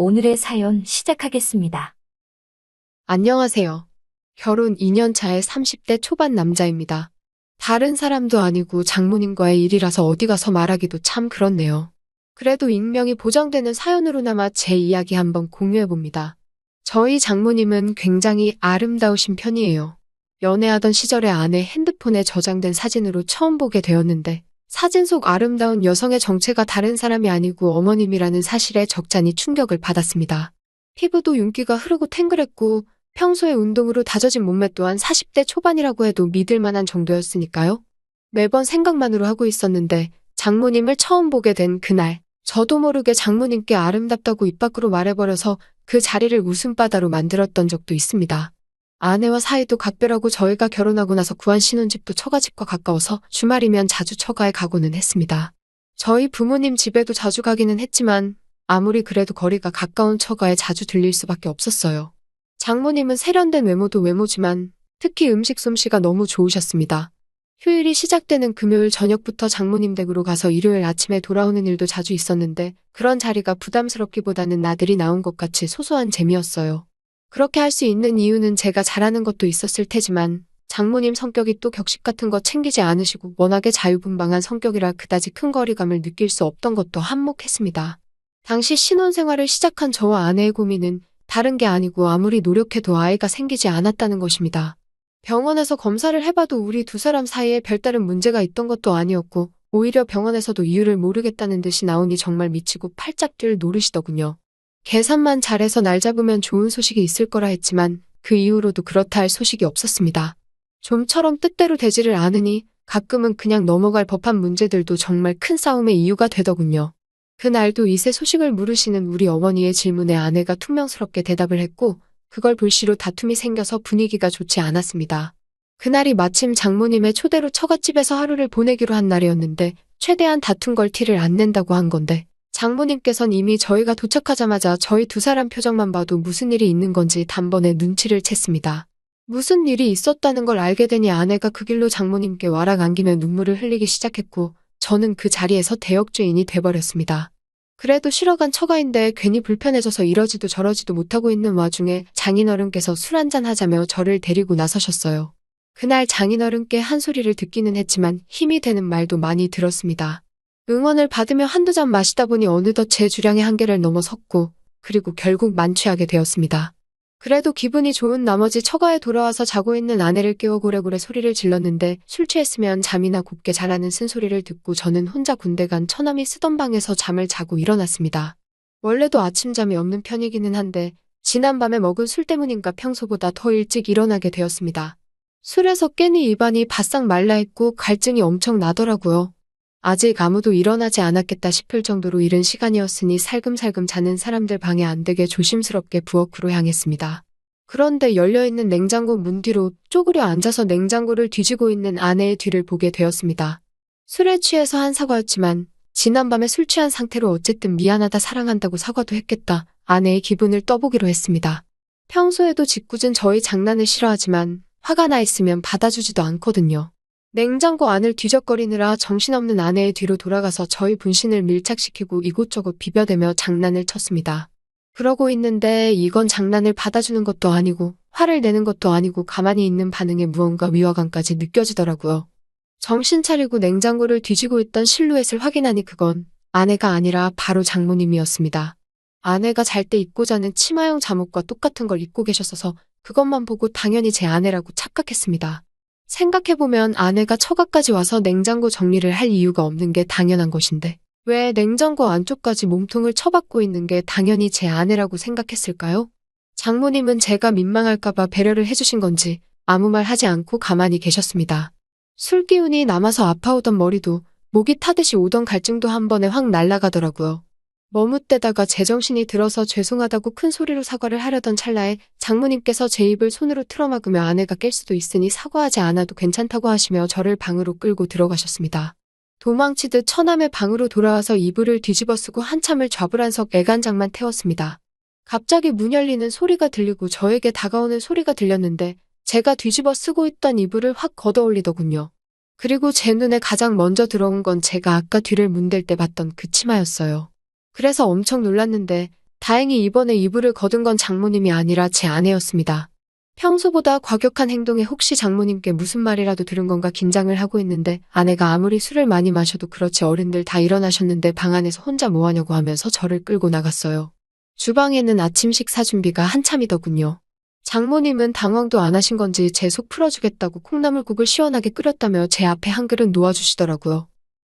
오늘의 사연 시작하겠습니다. 안녕하세요. 결혼 2년 차의 30대 초반 남자입니다. 다른 사람도 아니고 장모님과의 일이라서 어디 가서 말하기도 참 그렇네요. 그래도 익명이 보장되는 사연으로나마 제 이야기 한번 공유해봅니다. 저희 장모님은 굉장히 아름다우신 편이에요. 연애하던 시절에 아내 핸드폰에 저장된 사진으로 처음 보게 되었는데 사진 속 아름다운 여성의 정체가 다른 사람이 아니고 어머님이라는 사실에 적잖이 충격을 받았습니다. 피부도 윤기가 흐르고 탱글했고 평소에 운동으로 다져진 몸매 또한 40대 초반이라고 해도 믿을 만한 정도였으니까요. 매번 생각만으로 하고 있었는데 장모님을 처음 보게 된 그날, 저도 모르게 장모님께 아름답다고 입 밖으로 말해버려서 그 자리를 웃음바다로 만들었던 적도 있습니다. 아내와 사이도 각별하고 저희가 결혼하고 나서 구한 신혼집도 처가집과 가까워서 주말이면 자주 처가에 가고는 했습니다. 저희 부모님 집에도 자주 가기는 했지만 아무리 그래도 거리가 가까운 처가에 자주 들릴 수밖에 없었어요. 장모님은 세련된 외모도 외모지만 특히 음식 솜씨가 너무 좋으셨습니다. 휴일이 시작되는 금요일 저녁부터 장모님 댁으로 가서 일요일 아침에 돌아오는 일도 자주 있었는데 그런 자리가 부담스럽기보다는 나들이 나온 것 같이 소소한 재미였어요. 그렇게 할 수 있는 이유는 제가 잘하는 것도 있었을 테지만 장모님 성격이 또 격식 같은 거 챙기지 않으시고 워낙에 자유분방한 성격이라 그다지 큰 거리감을 느낄 수 없던 것도 한몫했습니다. 당시 신혼생활을 시작한 저와 아내의 고민은 다른 게 아니고 아무리 노력해도 아이가 생기지 않았다는 것입니다. 병원에서 검사를 해봐도 우리 두 사람 사이에 별다른 문제가 있던 것도 아니었고 오히려 병원에서도 이유를 모르겠다는 듯이 나오니 정말 미치고 팔짝 뛸 노릇이더군요. 계산만 잘해서 날 잡으면 좋은 소식이 있을 거라 했지만 그 이후로도 그렇다 할 소식이 없었습니다. 좀처럼 뜻대로 되지를 않으니 가끔은 그냥 넘어갈 법한 문제들도 정말 큰 싸움의 이유가 되더군요. 그날도 이세 소식을 물으시는 우리 어머니의 질문에 아내가 퉁명스럽게 대답을 했고 그걸 불씨로 다툼이 생겨서 분위기가 좋지 않았습니다. 그날이 마침 장모님의 초대로 처갓집에서 하루를 보내기로 한 날이었는데 최대한 다툰 걸 티를 안 낸다고 한 건데 장모님께선 이미 저희가 도착하자마자 저희 두 사람 표정만 봐도 무슨 일이 있는 건지 단번에 눈치를 챘습니다. 무슨 일이 있었다는 걸 알게 되니 아내가 그 길로 장모님께 와락 안기며 눈물을 흘리기 시작했고 저는 그 자리에서 대역죄인이 돼버렸습니다. 그래도 쉬러간 처가인데 괜히 불편해져서 이러지도 저러지도 못하고 있는 와중에 장인어른께서 술 한잔 하자며 저를 데리고 나서셨어요. 그날 장인어른께 한 소리를 듣기는 했지만 힘이 되는 말도 많이 들었습니다. 응원을 받으며 한두 잔 마시다 보니 어느덧 제 주량의 한계를 넘어섰고 그리고 결국 만취하게 되었습니다. 그래도 기분이 좋은 나머지 처가에 돌아와서 자고 있는 아내를 깨워 고래고래 소리를 질렀는데 술 취했으면 잠이나 곱게 자라는 쓴소리를 듣고 저는 혼자 군대 간 처남이 쓰던 방에서 잠을 자고 일어났습니다. 원래도 아침잠이 없는 편이기는 한데 지난밤에 먹은 술 때문인가 평소보다 더 일찍 일어나게 되었습니다. 술에서 깨니 입안이 바싹 말라있고 갈증이 엄청 나더라고요. 아직 아무도 일어나지 않았겠다 싶을 정도로 이른 시간이었으니 살금살금 자는 사람들 방해 안 되게 조심스럽게 부엌으로 향했습니다. 그런데 열려있는 냉장고 문 뒤로 쪼그려 앉아서 냉장고를 뒤지고 있는 아내의 뒤를 보게 되었습니다. 술에 취해서 한 사과였지만 지난밤에 술 취한 상태로 어쨌든 미안하다 사랑한다고 사과도 했겠다. 아내의 기분을 떠보기로 했습니다. 평소에도 짓궂은 저희 장난을 싫어하지만 화가 나 있으면 받아주지도 않거든요. 냉장고 안을 뒤적거리느라 정신없는 아내의 뒤로 돌아가서 저희 분신을 밀착시키고 이곳저곳 비벼대며 장난을 쳤습니다. 그러고 있는데 이건 장난을 받아주는 것도 아니고 화를 내는 것도 아니고 가만히 있는 반응에 무언가 위화감까지 느껴지더라고요. 정신 차리고 냉장고를 뒤지고 있던 실루엣을 확인하니 그건 아내가 아니라 바로 장모님이었습니다. 아내가 잘 때 입고 자는 치마형 잠옷과 똑같은 걸 입고 계셨어서 그것만 보고 당연히 제 아내라고 착각했습니다. 생각해보면 아내가 처가까지 와서 냉장고 정리를 할 이유가 없는 게 당연한 것인데 왜 냉장고 안쪽까지 몸통을 쳐박고 있는 게 당연히 제 아내라고 생각했을까요? 장모님은 제가 민망할까봐 배려를 해주신 건지 아무 말 하지 않고 가만히 계셨습니다. 술 기운이 남아서 아파오던 머리도 목이 타듯이 오던 갈증도 한 번에 확 날아가더라고요. 머뭇대다가 제정신이 들어서 죄송하다고 큰 소리로 사과를 하려던 찰나에 장모님께서 제 입을 손으로 틀어막으며 아내가 깰 수도 있으니 사과하지 않아도 괜찮다고 하시며 저를 방으로 끌고 들어가셨습니다. 도망치듯 처남의 방으로 돌아와서 이불을 뒤집어 쓰고 한참을 좌불안석 애간장만 태웠습니다. 갑자기 문 열리는 소리가 들리고 저에게 다가오는 소리가 들렸는데 제가 뒤집어 쓰고 있던 이불을 확 걷어올리더군요. 그리고 제 눈에 가장 먼저 들어온 건 제가 아까 뒤를 문댈 때 봤던 그 치마였어요. 그래서 엄청 놀랐는데 다행히 이번에 이불을 거둔 건 장모님이 아니라 제 아내였습니다. 평소보다 과격한 행동에 혹시 장모님께 무슨 말이라도 들은 건가 긴장을 하고 있는데 아내가 아무리 술을 많이 마셔도 그렇지 어른들 다 일어나셨는데 방 안에서 혼자 뭐 하냐고 하면서 저를 끌고 나갔어요. 주방에는 아침 식사 준비가 한참이더군요. 장모님은 당황도 안 하신 건지 제 속 풀어주겠다고 콩나물국을 시원하게 끓였다며 제 앞에 한 그릇 놓아주시더라고요.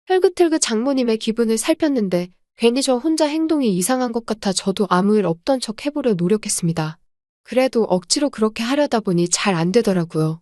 혈긋혈긋 장모님의 기분을 살폈는데 괜히 저 혼자 행동이 이상한 것 같아 저도 아무 일 없던 척 해보려 노력했습니다. 그래도 억지로 그렇게 하려다 보니 잘 안 되더라고요.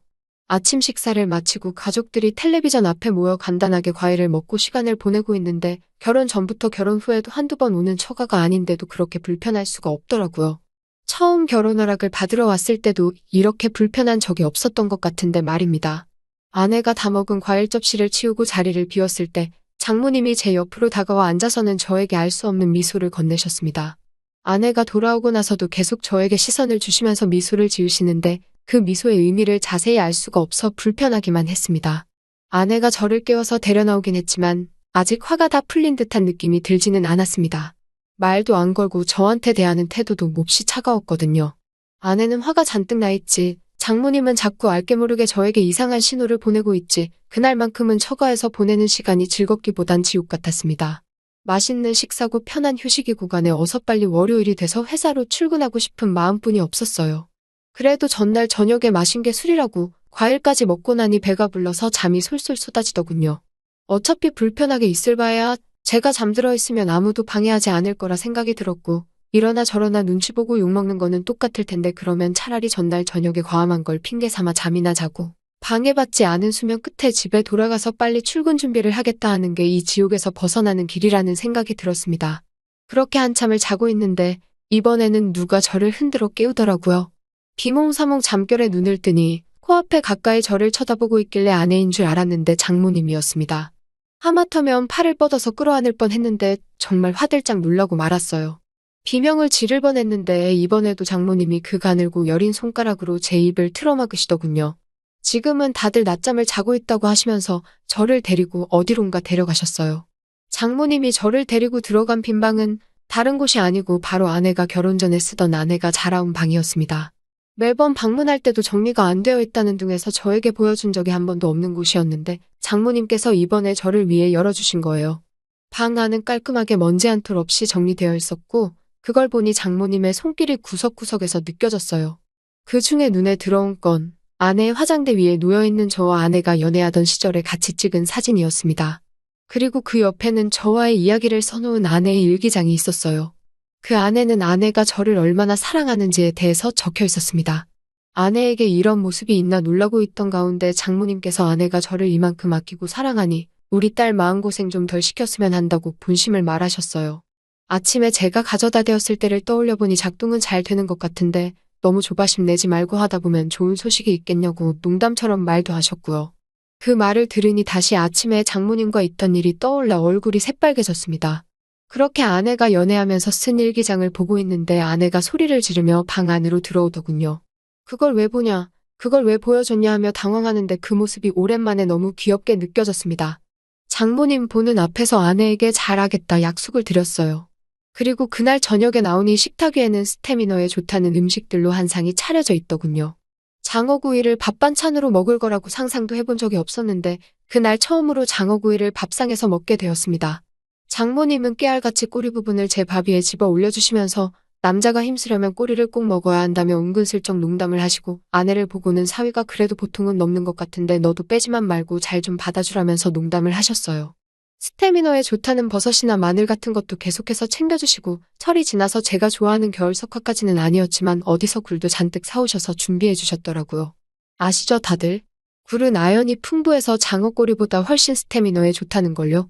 아침 식사를 마치고 가족들이 텔레비전 앞에 모여 간단하게 과일을 먹고 시간을 보내고 있는데 결혼 전부터 결혼 후에도 한두 번 오는 처가가 아닌데도 그렇게 불편할 수가 없더라고요. 처음 결혼 허락을 받으러 왔을 때도 이렇게 불편한 적이 없었던 것 같은데 말입니다. 아내가 다 먹은 과일 접시를 치우고 자리를 비웠을 때 장모님이 제 옆으로 다가와 앉아서는 저에게 알 수 없는 미소를 건네셨습니다. 아내가 돌아오고 나서도 계속 저에게 시선을 주시면서 미소를 지으시는데 그 미소의 의미를 자세히 알 수가 없어 불편하기만 했습니다. 아내가 저를 깨워서 데려나오긴 했지만 아직 화가 다 풀린 듯한 느낌이 들지는 않았습니다. 말도 안 걸고 저한테 대하는 태도도 몹시 차가웠거든요. 아내는 화가 잔뜩 나 있지. 장모님은 자꾸 알게 모르게 저에게 이상한 신호를 보내고 있지. 그날만큼은 처가에서 보내는 시간이 즐겁기보단 지옥 같았습니다. 맛있는 식사고 편한 휴식이 구간에 어서 빨리 월요일이 돼서 회사로 출근하고 싶은 마음뿐이 없었어요. 그래도 전날 저녁에 마신 게 술이라고 과일까지 먹고 나니 배가 불러서 잠이 솔솔 쏟아지더군요. 어차피 불편하게 있을 바에야 제가 잠들어 있으면 아무도 방해하지 않을 거라 생각이 들었고 이러나 저러나 눈치 보고 욕먹는 거는 똑같을 텐데 그러면 차라리 전날 저녁에 과음한 걸 핑계 삼아 잠이나 자고 방해받지 않은 수면 끝에 집에 돌아가서 빨리 출근 준비를 하겠다 하는 게 이 지옥에서 벗어나는 길이라는 생각이 들었습니다. 그렇게 한참을 자고 있는데 이번에는 누가 저를 흔들어 깨우더라고요. 비몽사몽 잠결에 눈을 뜨니 코앞에 가까이 저를 쳐다보고 있길래 아내인 줄 알았는데 장모님이었습니다. 하마터면 팔을 뻗어서 끌어안을 뻔했는데 정말 화들짝 놀라고 말았어요. 비명을 지를 뻔했는데 이번에도 장모님이 그 가늘고 여린 손가락으로 제 입을 틀어막으시더군요. 지금은 다들 낮잠을 자고 있다고 하시면서 저를 데리고 어디론가 데려가셨어요. 장모님이 저를 데리고 들어간 빈 방은 다른 곳이 아니고 바로 아내가 결혼 전에 쓰던 아내가 자라온 방이었습니다. 매번 방문할 때도 정리가 안 되어 있다는 등에서 저에게 보여준 적이 한 번도 없는 곳이었는데 장모님께서 이번에 저를 위해 열어주신 거예요. 방 안은 깔끔하게 먼지 한 톨 없이 정리되어 있었고 그걸 보니 장모님의 손길이 구석구석에서 느껴졌어요. 그 중에 눈에 들어온 건 아내의 화장대 위에 놓여있는 저와 아내가 연애하던 시절에 같이 찍은 사진이었습니다. 그리고 그 옆에는 저와의 이야기를 써놓은 아내의 일기장이 있었어요. 그 안에는 아내가 저를 얼마나 사랑하는지에 대해서 적혀 있었습니다. 아내에게 이런 모습이 있나 놀라고 있던 가운데 장모님께서 아내가 저를 이만큼 아끼고 사랑하니 우리 딸 마음고생 좀 덜 시켰으면 한다고 본심을 말하셨어요. 아침에 제가 가져다 대었을 때를 떠올려보니 작동은 잘 되는 것 같은데 너무 조바심 내지 말고 하다 보면 좋은 소식이 있겠냐고 농담처럼 말도 하셨고요. 그 말을 들으니 다시 아침에 장모님과 있던 일이 떠올라 얼굴이 새빨개졌습니다. 그렇게 아내가 연애하면서 쓴 일기장을 보고 있는데 아내가 소리를 지르며 방 안으로 들어오더군요. 그걸 왜 보냐, 그걸 왜 보여줬냐 하며 당황하는데 그 모습이 오랜만에 너무 귀엽게 느껴졌습니다. 장모님 보는 앞에서 아내에게 잘하겠다 약속을 드렸어요. 그리고 그날 저녁에 나오니 식탁 위에는 스태미너에 좋다는 음식들로 한 상이 차려져 있더군요. 장어구이를 밥반찬으로 먹을 거라고 상상도 해본 적이 없었는데 그날 처음으로 장어구이를 밥상에서 먹게 되었습니다. 장모님은 깨알같이 꼬리 부분을 제 밥 위에 집어 올려주시면서 남자가 힘쓰려면 꼬리를 꼭 먹어야 한다며 은근슬쩍 농담을 하시고 아내를 보고는 사위가 그래도 보통은 넘는 것 같은데 너도 빼지만 말고 잘 좀 받아주라면서 농담을 하셨어요. 스태미너에 좋다는 버섯이나 마늘 같은 것도 계속해서 챙겨주시고 철이 지나서 제가 좋아하는 겨울 석화까지는 아니었지만 어디서 굴도 잔뜩 사오셔서 준비해 주셨더라고요. 아시죠 다들? 굴은 아연이 풍부해서 장어꼬리보다 훨씬 스태미너에 좋다는 걸요.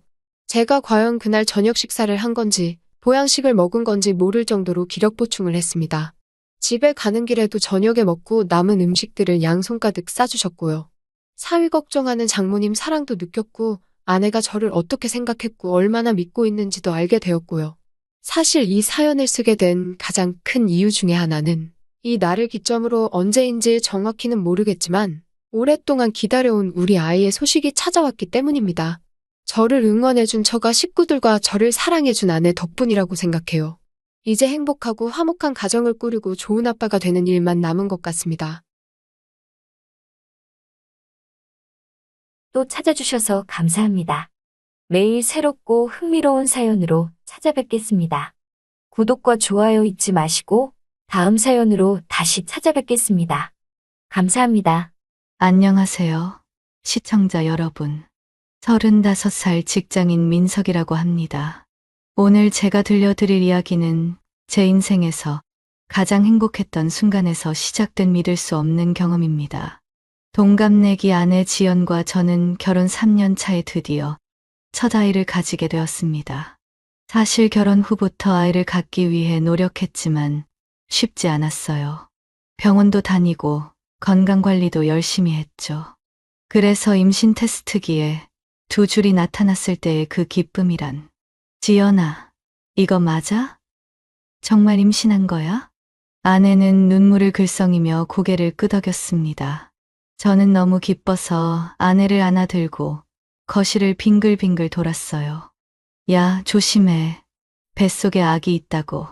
제가 과연 그날 저녁 식사를 한 건지 보양식을 먹은 건지 모를 정도로 기력 보충을 했습니다. 집에 가는 길에도 저녁에 먹고 남은 음식들을 양손 가득 싸주셨고요. 사위 걱정하는 장모님 사랑도 느꼈고 아내가 저를 어떻게 생각했고 얼마나 믿고 있는지도 알게 되었고요. 사실 이 사연을 쓰게 된 가장 큰 이유 중에 하나는 이 날을 기점으로 언제인지 정확히는 모르겠지만 오랫동안 기다려온 우리 아이의 소식이 찾아왔기 때문입니다. 저를 응원해준 처가 식구들과 저를 사랑해준 아내 덕분이라고 생각해요. 이제 행복하고 화목한 가정을 꾸리고 좋은 아빠가 되는 일만 남은 것 같습니다. 또 찾아주셔서 감사합니다. 매일 새롭고 흥미로운 사연으로 찾아뵙겠습니다. 구독과 좋아요 잊지 마시고 다음 사연으로 다시 찾아뵙겠습니다. 감사합니다. 안녕하세요. 시청자 여러분. 35살 직장인 민석이라고 합니다. 오늘 제가 들려드릴 이야기는 제 인생에서 가장 행복했던 순간에서 시작된 믿을 수 없는 경험입니다. 동갑내기 아내 지연과 저는 결혼 3년 차에 드디어 첫 아이를 가지게 되었습니다. 사실 결혼 후부터 아이를 갖기 위해 노력했지만 쉽지 않았어요. 병원도 다니고 건강관리도 열심히 했죠. 그래서 임신 테스트기에 두 줄이 나타났을 때의 그 기쁨이란. 지연아, 이거 맞아? 정말 임신한 거야? 아내는 눈물을 글썽이며 고개를 끄덕였습니다. 저는 너무 기뻐서 아내를 안아들고 거실을 빙글빙글 돌았어요. 야, 조심해. 뱃속에 아기 있다고.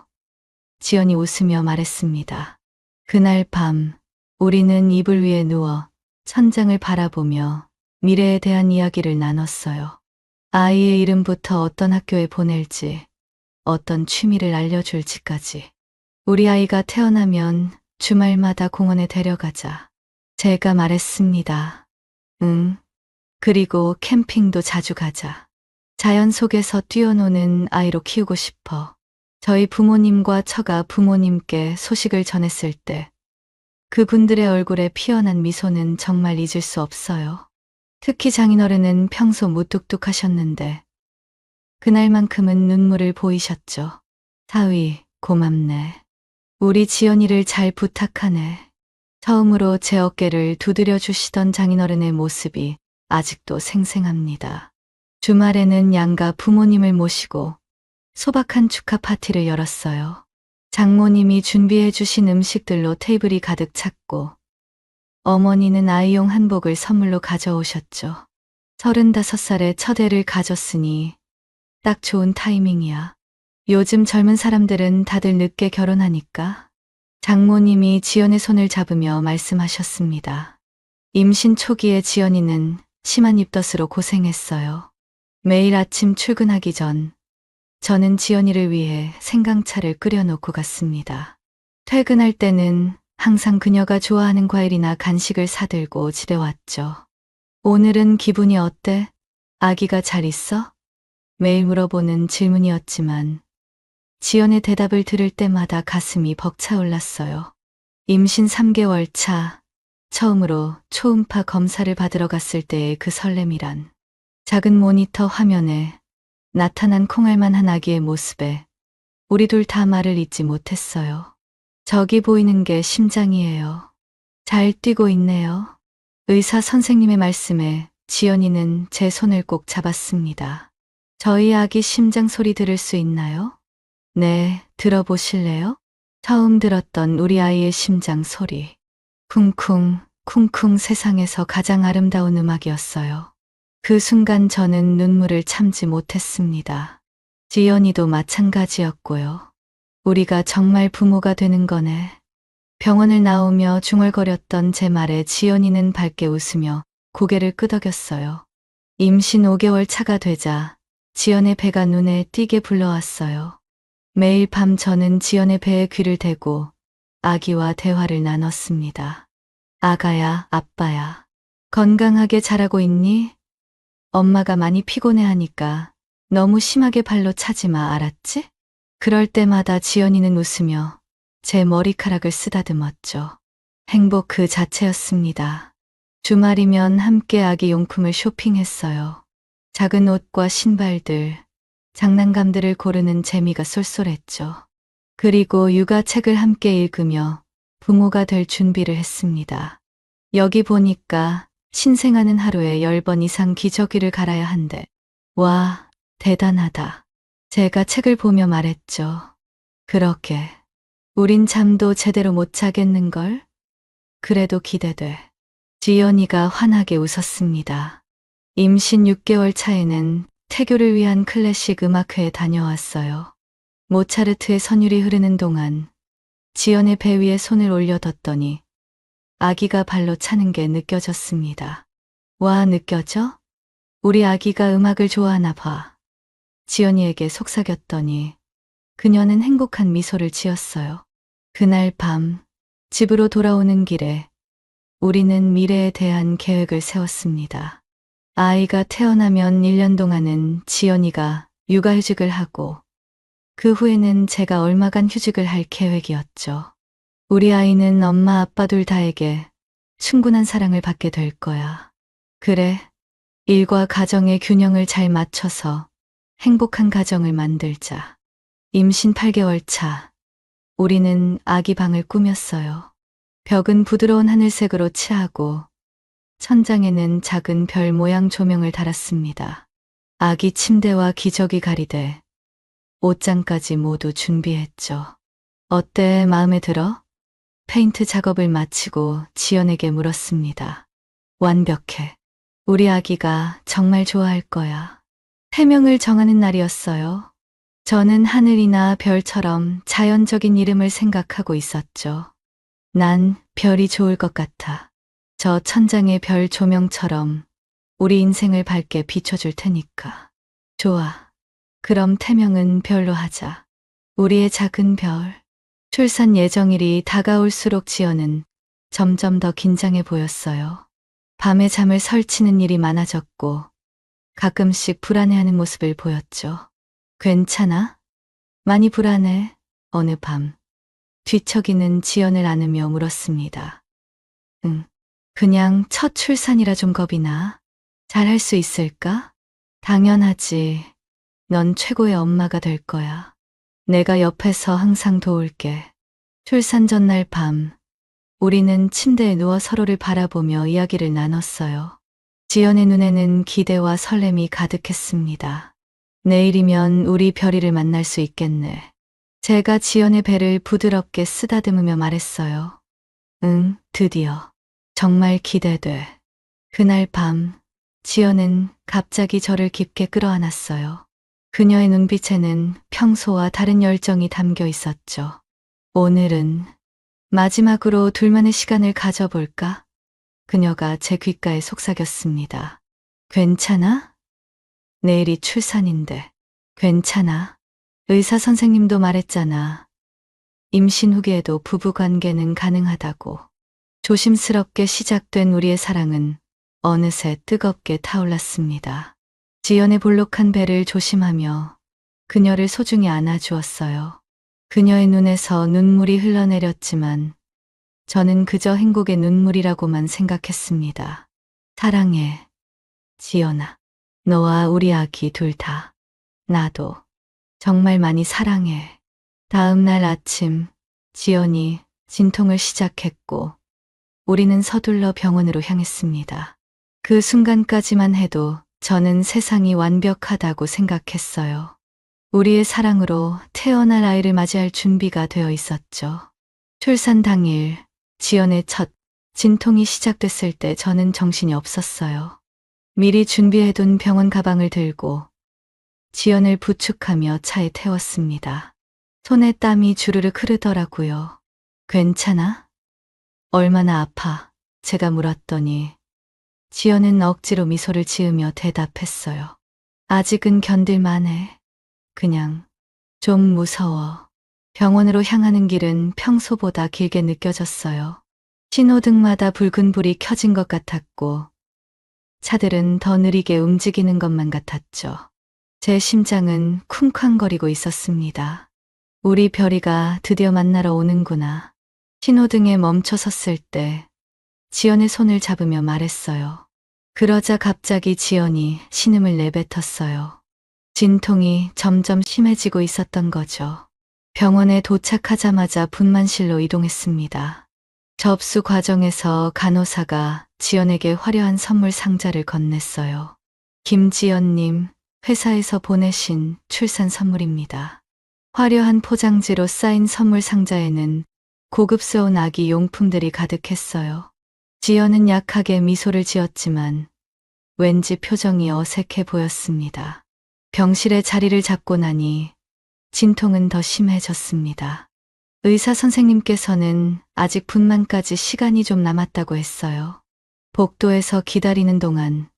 지연이 웃으며 말했습니다. 그날 밤, 우리는 이불 위에 누워 천장을 바라보며 미래에 대한 이야기를 나눴어요. 아이의 이름부터 어떤 학교에 보낼지, 어떤 취미를 알려줄지까지. 우리 아이가 태어나면 주말마다 공원에 데려가자. 제가 말했습니다. 응. 그리고 캠핑도 자주 가자. 자연 속에서 뛰어노는 아이로 키우고 싶어. 저희 부모님과 처가 부모님께 소식을 전했을 때 그분들의 얼굴에 피어난 미소는 정말 잊을 수 없어요. 특히 장인어른은 평소 무뚝뚝하셨는데 그날만큼은 눈물을 보이셨죠. 사위, 고맙네. 우리 지연이를 잘 부탁하네. 처음으로 제 어깨를 두드려 주시던 장인어른의 모습이 아직도 생생합니다. 주말에는 양가 부모님을 모시고 소박한 축하 파티를 열었어요. 장모님이 준비해 주신 음식들로 테이블이 가득 찼고 어머니는 아이용 한복을 선물로 가져오셨죠. 35살에 첫 애를 가졌으니 딱 좋은 타이밍이야. 요즘 젊은 사람들은 다들 늦게 결혼하니까. 장모님이 지연의 손을 잡으며 말씀하셨습니다. 임신 초기에 지연이는 심한 입덧으로 고생했어요. 매일 아침 출근하기 전 저는 지연이를 위해 생강차를 끓여놓고 갔습니다. 퇴근할 때는 항상 그녀가 좋아하는 과일이나 간식을 사들고 집에 왔죠. 오늘은 기분이 어때? 아기가 잘 있어? 매일 물어보는 질문이었지만 지연의 대답을 들을 때마다 가슴이 벅차올랐어요. 임신 3개월 차, 처음으로 초음파 검사를 받으러 갔을 때의 그 설렘이란. 작은 모니터 화면에 나타난 콩알만한 아기의 모습에 우리 둘 다 말을 잇지 못했어요. 저기 보이는 게 심장이에요. 잘 뛰고 있네요. 의사 선생님의 말씀에 지연이는 제 손을 꼭 잡았습니다. 저희 아기 심장 소리 들을 수 있나요? 네, 들어보실래요? 처음 들었던 우리 아이의 심장 소리. 쿵쿵, 쿵쿵 세상에서 가장 아름다운 음악이었어요. 그 순간 저는 눈물을 참지 못했습니다. 지연이도 마찬가지였고요. 우리가 정말 부모가 되는 거네. 병원을 나오며 중얼거렸던 제 말에 지연이는 밝게 웃으며 고개를 끄덕였어요. 임신 5개월 차가 되자 지연의 배가 눈에 띄게 불러왔어요. 매일 밤 저는 지연의 배에 귀를 대고 아기와 대화를 나눴습니다. 아가야, 아빠야. 건강하게 자라고 있니? 엄마가 많이 피곤해하니까 너무 심하게 발로 차지 마, 알았지? 그럴 때마다 지연이는 웃으며 제 머리카락을 쓰다듬었죠. 행복 그 자체였습니다. 주말이면 함께 아기 용품을 쇼핑했어요. 작은 옷과 신발들, 장난감들을 고르는 재미가 쏠쏠했죠. 그리고 육아책을 함께 읽으며 부모가 될 준비를 했습니다. 여기 보니까 신생아는 하루에 10번 이상 기저귀를 갈아야 한대. 와, 대단하다. 제가 책을 보며 말했죠. 그러게. 우린 잠도 제대로 못 자겠는걸? 그래도 기대돼. 지연이가 환하게 웃었습니다. 임신 6개월 차에는 태교를 위한 클래식 음악회에 다녀왔어요. 모차르트의 선율이 흐르는 동안 지연의 배 위에 손을 올려뒀더니 아기가 발로 차는 게 느껴졌습니다. 와, 느껴져? 우리 아기가 음악을 좋아하나 봐. 지연이에게 속삭였더니 그녀는 행복한 미소를 지었어요. 그날 밤 집으로 돌아오는 길에 우리는 미래에 대한 계획을 세웠습니다. 아이가 태어나면 1년 동안은 지연이가 육아휴직을 하고 그 후에는 제가 얼마간 휴직을 할 계획이었죠. 우리 아이는 엄마 아빠 둘 다에게 충분한 사랑을 받게 될 거야. 그래, 일과 가정의 균형을 잘 맞춰서 행복한 가정을 만들자. 임신 8개월 차, 우리는 아기 방을 꾸몄어요. 벽은 부드러운 하늘색으로 칠하고 천장에는 작은 별 모양 조명을 달았습니다. 아기 침대와 기저귀 가리대, 옷장까지 모두 준비했죠. 어때, 마음에 들어? 페인트 작업을 마치고 지연에게 물었습니다. 완벽해. 우리 아기가 정말 좋아할 거야. 태명을 정하는 날이었어요. 저는 하늘이나 별처럼 자연적인 이름을 생각하고 있었죠. 난 별이 좋을 것 같아. 저 천장의 별 조명처럼 우리 인생을 밝게 비춰줄 테니까. 좋아. 그럼 태명은 별로 하자. 우리의 작은 별. 출산 예정일이 다가올수록 지연은 점점 더 긴장해 보였어요. 밤에 잠을 설치는 일이 많아졌고 가끔씩 불안해하는 모습을 보였죠. 괜찮아? 많이 불안해. 어느 밤 뒤척이는 지연을 안으며 물었습니다. 응. 그냥 첫 출산이라 좀 겁이 나. 잘할 수 있을까? 당연하지. 넌 최고의 엄마가 될 거야. 내가 옆에서 항상 도울게. 출산 전날 밤, 우리는 침대에 누워 서로를 바라보며 이야기를 나눴어요. 지연의 눈에는 기대와 설렘이 가득했습니다. 내일이면 우리 별이를 만날 수 있겠네. 제가 지연의 배를 부드럽게 쓰다듬으며 말했어요. 응, 드디어. 정말 기대돼. 그날 밤, 지연은 갑자기 저를 깊게 끌어안았어요. 그녀의 눈빛에는 평소와 다른 열정이 담겨 있었죠. 오늘은 마지막으로 둘만의 시간을 가져볼까? 그녀가 제 귓가에 속삭였습니다. 괜찮아? 내일이 출산인데. 괜찮아. 의사 선생님도 말했잖아. 임신 후기에도 부부 관계는 가능하다고. 조심스럽게 시작된 우리의 사랑은 어느새 뜨겁게 타올랐습니다. 지연의 볼록한 배를 조심하며 그녀를 소중히 안아주었어요. 그녀의 눈에서 눈물이 흘러내렸지만 저는 그저 행복의 눈물이라고만 생각했습니다. 사랑해, 지연아. 너와 우리 아기 둘 다. 나도 정말 많이 사랑해. 다음 날 아침, 지연이 진통을 시작했고 우리는 서둘러 병원으로 향했습니다. 그 순간까지만 해도 저는 세상이 완벽하다고 생각했어요. 우리의 사랑으로 태어날 아이를 맞이할 준비가 되어 있었죠. 출산 당일, 지연의 첫 진통이 시작됐을 때 저는 정신이 없었어요. 미리 준비해둔 병원 가방을 들고 지연을 부축하며 차에 태웠습니다. 손에 땀이 주르륵 흐르더라고요. 괜찮아? 얼마나 아파? 제가 물었더니 지연은 억지로 미소를 지으며 대답했어요. 아직은 견딜만해. 그냥 좀 무서워. 병원으로 향하는 길은 평소보다 길게 느껴졌어요. 신호등마다 붉은 불이 켜진 것 같았고 차들은 더 느리게 움직이는 것만 같았죠. 제 심장은 쿵쾅거리고 있었습니다. 우리 별이가 드디어 만나러 오는구나. 신호등에 멈춰 섰을 때 지연의 손을 잡으며 말했어요. 그러자 갑자기 지연이 신음을 내뱉었어요. 진통이 점점 심해지고 있었던 거죠. 병원에 도착하자마자 분만실로 이동했습니다. 접수 과정에서 간호사가 지연에게 화려한 선물 상자를 건넸어요. 김지연님, 회사에서 보내신 출산 선물입니다. 화려한 포장지로 쌓인 선물 상자에는 고급스러운 아기 용품들이 가득했어요. 지연은 약하게 미소를 지었지만 왠지 표정이 어색해 보였습니다. 병실에 자리를 잡고 나니 진통은 더 심해졌습니다. 의사 선생님께서는 아직 분만까지 시간이 좀 남았다고 했어요. 복도에서 기다리는 동안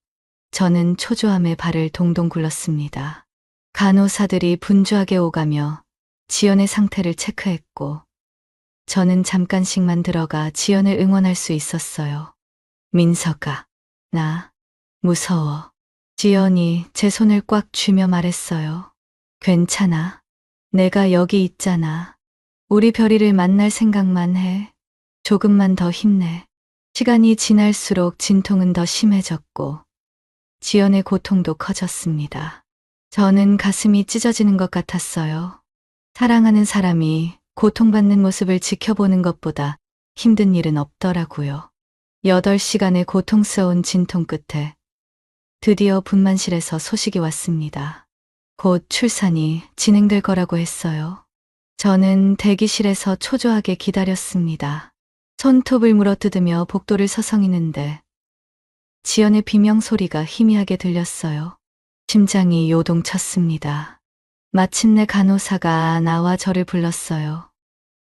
저는 초조함에 발을 동동 굴렀습니다. 간호사들이 분주하게 오가며 지연의 상태를 체크했고 저는 잠깐씩만 들어가 지연을 응원할 수 있었어요. 민석아, 나 무서워. 지연이 제 손을 꽉 쥐며 말했어요. 괜찮아. 내가 여기 있잖아. 우리 별이를 만날 생각만 해. 조금만 더 힘내. 시간이 지날수록 진통은 더 심해졌고 지연의 고통도 커졌습니다. 저는 가슴이 찢어지는 것 같았어요. 사랑하는 사람이 고통받는 모습을 지켜보는 것보다 힘든 일은 없더라고요. 8시간의 고통스러운 진통 끝에 드디어 분만실에서 소식이 왔습니다. 곧 출산이 진행될 거라고 했어요. 저는 대기실에서 초조하게 기다렸습니다. 손톱을 물어뜯으며 복도를 서성이는데 지연의 비명 소리가 희미하게 들렸어요. 심장이 요동쳤습니다. 마침내 간호사가 나와 저를 불렀어요.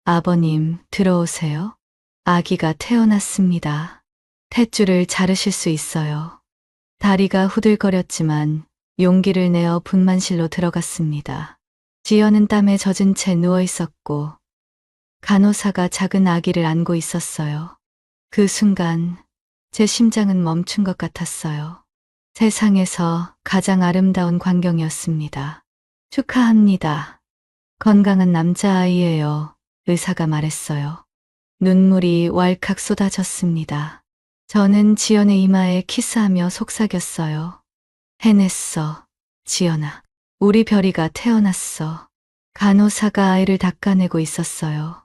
아버님, 들어오세요. 아기가 태어났습니다. 탯줄을 자르실 수 있어요. 다리가 후들거렸지만 용기를 내어 분만실로 들어갔습니다. 지연은 땀에 젖은 채 누워 있었고 간호사가 작은 아기를 안고 있었어요. 그 순간 제 심장은 멈춘 것 같았어요. 세상에서 가장 아름다운 광경이었습니다. 축하합니다. 건강한 남자아이예요. 의사가 말했어요. 눈물이 왈칵 쏟아졌습니다. 저는 지연의 이마에 키스하며 속삭였어요. 해냈어, 지연아. 우리 별이가 태어났어. 간호사가 아이를 닦아내고 있었어요.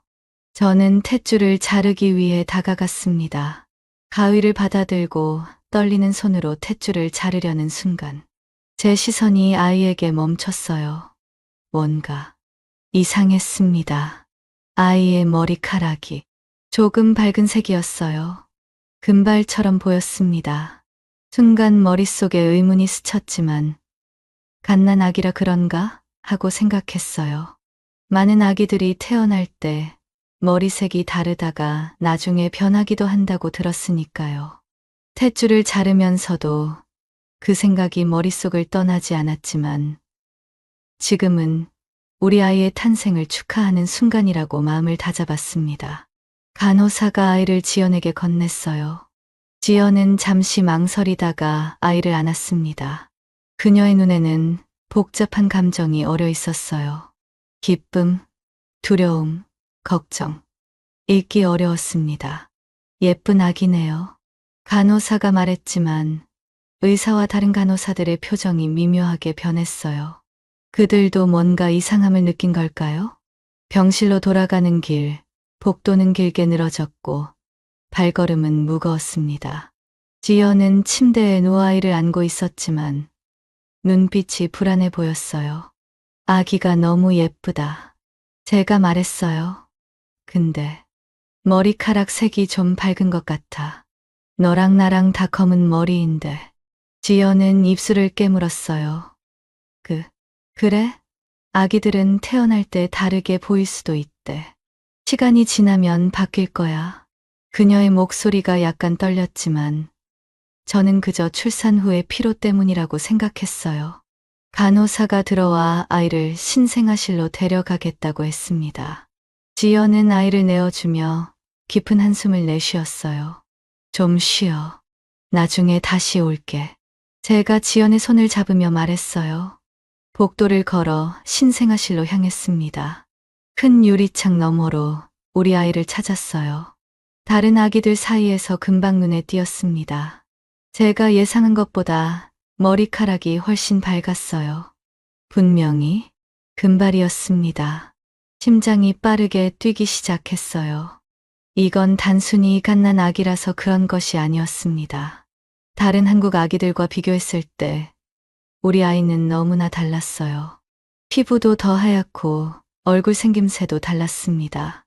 저는 탯줄을 자르기 위해 다가갔습니다. 가위를 받아들고 떨리는 손으로 탯줄을 자르려는 순간 제 시선이 아이에게 멈췄어요. 뭔가 이상했습니다. 아이의 머리카락이 조금 밝은 색이었어요. 금발처럼 보였습니다. 순간 머릿속에 의문이 스쳤지만 갓난아기라 그런가 하고 생각했어요. 많은 아기들이 태어날 때 머리색이 다르다가 나중에 변하기도 한다고 들었으니까요. 탯줄을 자르면서도 그 생각이 머릿속을 떠나지 않았지만 지금은 우리 아이의 탄생을 축하하는 순간이라고 마음을 다잡았습니다. 간호사가 아이를 지연에게 건넸어요. 지연은 잠시 망설이다가 아이를 안았습니다. 그녀의 눈에는 복잡한 감정이 어려 있었어요. 기쁨, 두려움, 걱정. 읽기 어려웠습니다. 예쁜 아기네요. 간호사가 말했지만 의사와 다른 간호사들의 표정이 미묘하게 변했어요. 그들도 뭔가 이상함을 느낀 걸까요? 병실로 돌아가는 길, 복도는 길게 늘어졌고 발걸음은 무거웠습니다. 지연은 침대에 누워 아이를 안고 있었지만 눈빛이 불안해 보였어요. 아기가 너무 예쁘다. 제가 말했어요. 근데 머리카락 색이 좀 밝은 것 같아. 너랑 나랑 다 검은 머리인데. 지연은 입술을 깨물었어요. 그래? 아기들은 태어날 때 다르게 보일 수도 있대. 시간이 지나면 바뀔 거야. 그녀의 목소리가 약간 떨렸지만 저는 그저 출산 후의 피로 때문이라고 생각했어요. 간호사가 들어와 아이를 신생아실로 데려가겠다고 했습니다. 지연은 아이를 내어주며 깊은 한숨을 내쉬었어요. 좀 쉬어. 나중에 다시 올게. 제가 지연의 손을 잡으며 말했어요. 복도를 걸어 신생아실로 향했습니다. 큰 유리창 너머로 우리 아이를 찾았어요. 다른 아기들 사이에서 금방 눈에 띄었습니다. 제가 예상한 것보다 머리카락이 훨씬 밝았어요. 분명히 금발이었습니다. 심장이 빠르게 뛰기 시작했어요. 이건 단순히 갓난 아기라서 그런 것이 아니었습니다. 다른 한국 아기들과 비교했을 때 우리 아이는 너무나 달랐어요. 피부도 더 하얗고 얼굴 생김새도 달랐습니다.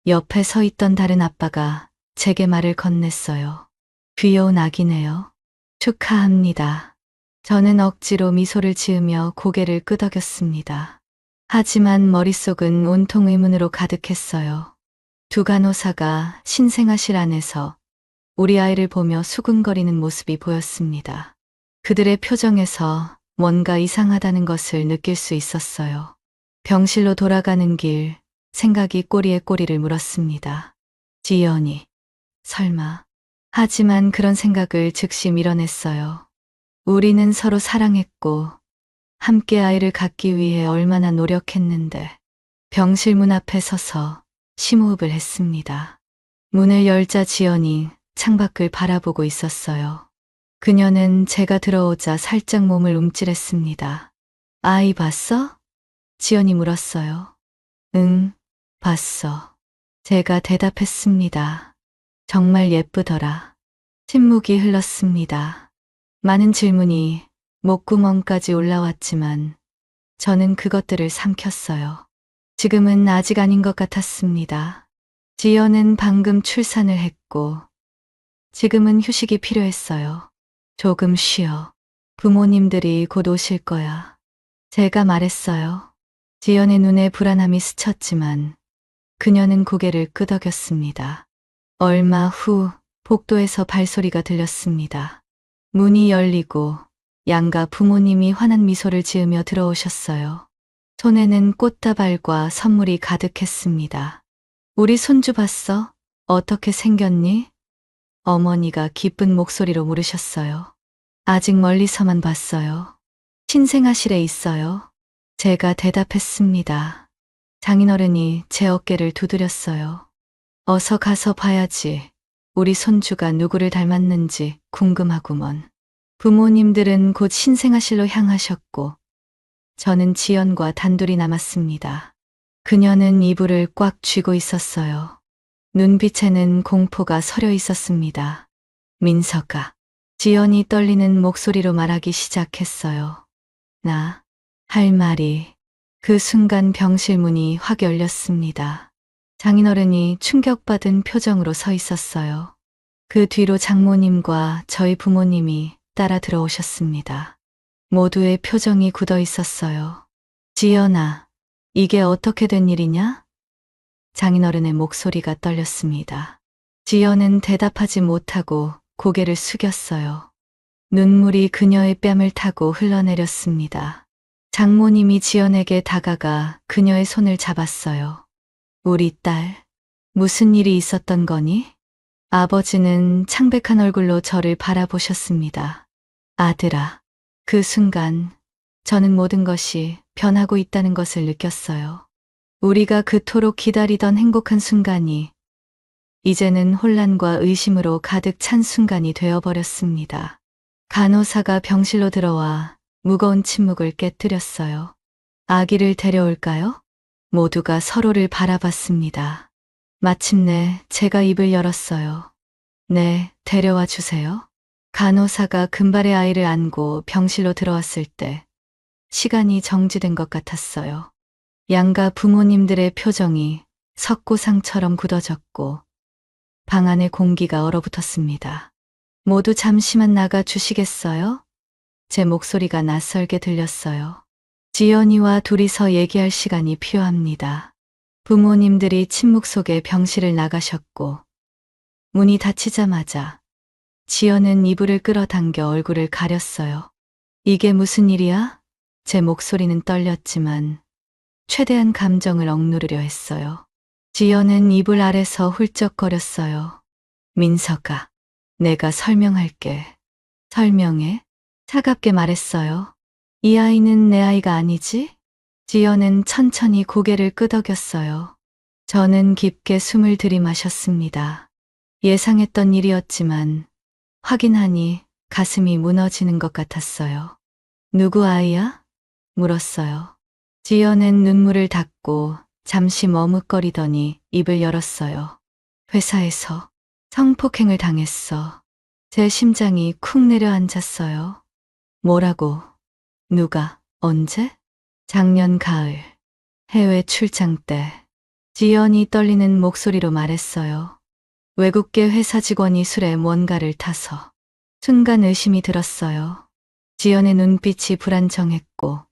옆에 서 있던 다른 아빠가 제게 말을 건넸어요. 귀여운 아기네요. 축하합니다. 저는 억지로 미소를 지으며 고개를 끄덕였습니다. 하지만 머릿속은 온통 의문으로 가득했어요. 두 간호사가 신생아실 안에서 우리 아이를 보며 수근거리는 모습이 보였습니다. 그들의 표정에서 뭔가 이상하다는 것을 느낄 수 있었어요. 병실로 돌아가는 길, 생각이 꼬리에 꼬리를 물었습니다. 지연이, 설마. 하지만 그런 생각을 즉시 밀어냈어요. 우리는 서로 사랑했고, 함께 아이를 갖기 위해 얼마나 노력했는데, 병실 문 앞에 서서 심호흡을 했습니다. 문을 열자 지연이 창밖을 바라보고 있었어요. 그녀는 제가 들어오자 살짝 몸을 움찔했습니다. 아이 봤어? 지연이 물었어요. 응, 봤어. 제가 대답했습니다. 정말 예쁘더라. 침묵이 흘렀습니다. 많은 질문이 목구멍까지 올라왔지만 저는 그것들을 삼켰어요. 지금은 아직 아닌 것 같았습니다. 지연은 방금 출산을 했고 지금은 휴식이 필요했어요. 조금 쉬어. 부모님들이 곧 오실 거야. 제가 말했어요. 지연의 눈에 불안함이 스쳤지만 그녀는 고개를 끄덕였습니다. 얼마 후 복도에서 발소리가 들렸습니다. 문이 열리고 양가 부모님이 환한 미소를 지으며 들어오셨어요. 손에는 꽃다발과 선물이 가득했습니다. 우리 손주 봤어? 어떻게 생겼니? 어머니가 기쁜 목소리로 물으셨어요. 아직 멀리서만 봤어요. 신생아실에 있어요. 제가 대답했습니다. 장인어른이 제 어깨를 두드렸어요. 어서 가서 봐야지. 우리 손주가 누구를 닮았는지 궁금하구먼. 부모님들은 곧 신생아실로 향하셨고 저는 지연과 단둘이 남았습니다. 그녀는 이불을 꽉 쥐고 있었어요. 눈빛에는 공포가 서려 있었습니다. 민서가. 지연이 떨리는 목소리로 말하기 시작했어요. 나, 할 말이. 그 순간 병실 문이 확 열렸습니다. 장인어른이 충격받은 표정으로 서 있었어요. 그 뒤로 장모님과 저희 부모님이 따라 들어오셨습니다. 모두의 표정이 굳어 있었어요. 지연아, 이게 어떻게 된 일이냐? 장인어른의 목소리가 떨렸습니다. 지연은 대답하지 못하고 고개를 숙였어요. 눈물이 그녀의 뺨을 타고 흘러내렸습니다. 장모님이 지연에게 다가가 그녀의 손을 잡았어요. 우리 딸, 무슨 일이 있었던 거니? 아버지는 창백한 얼굴로 저를 바라보셨습니다. 아들아, 그 순간 저는 모든 것이 변하고 있다는 것을 느꼈어요. 우리가 그토록 기다리던 행복한 순간이 이제는 혼란과 의심으로 가득 찬 순간이 되어버렸습니다. 간호사가 병실로 들어와 무거운 침묵을 깨뜨렸어요. 아기를 데려올까요? 모두가 서로를 바라봤습니다. 마침내 제가 입을 열었어요. 네, 데려와 주세요. 간호사가 금발의 아이를 안고 병실로 들어왔을 때 시간이 정지된 것 같았어요. 양가 부모님들의 표정이 석고상처럼 굳어졌고 방 안의 공기가 얼어붙었습니다. 모두 잠시만 나가 주시겠어요? 제 목소리가 낯설게 들렸어요. 지연이와 둘이서 얘기할 시간이 필요합니다. 부모님들이 침묵 속에 병실을 나가셨고 문이 닫히자마자 지연은 이불을 끌어당겨 얼굴을 가렸어요. 이게 무슨 일이야? 제 목소리는 떨렸지만 최대한 감정을 억누르려 했어요. 지연은 이불 아래서 훌쩍거렸어요. 민서가, 내가 설명할게. 설명해? 차갑게 말했어요. 이 아이는 내 아이가 아니지? 지연은 천천히 고개를 끄덕였어요. 저는 깊게 숨을 들이마셨습니다. 예상했던 일이었지만 확인하니 가슴이 무너지는 것 같았어요. 누구 아이야? 물었어요. 지연은 눈물을 닦고 잠시 머뭇거리더니 입을 열었어요. 회사에서 성폭행을 당했어. 제 심장이 쿵 내려앉았어요. 뭐라고? 누가? 언제? 작년 가을. 해외 출장 때. 지연이 떨리는 목소리로 말했어요. 외국계 회사 직원이 술에 뭔가를 타서. 순간 의심이 들었어요. 지연의 눈빛이 불안정했고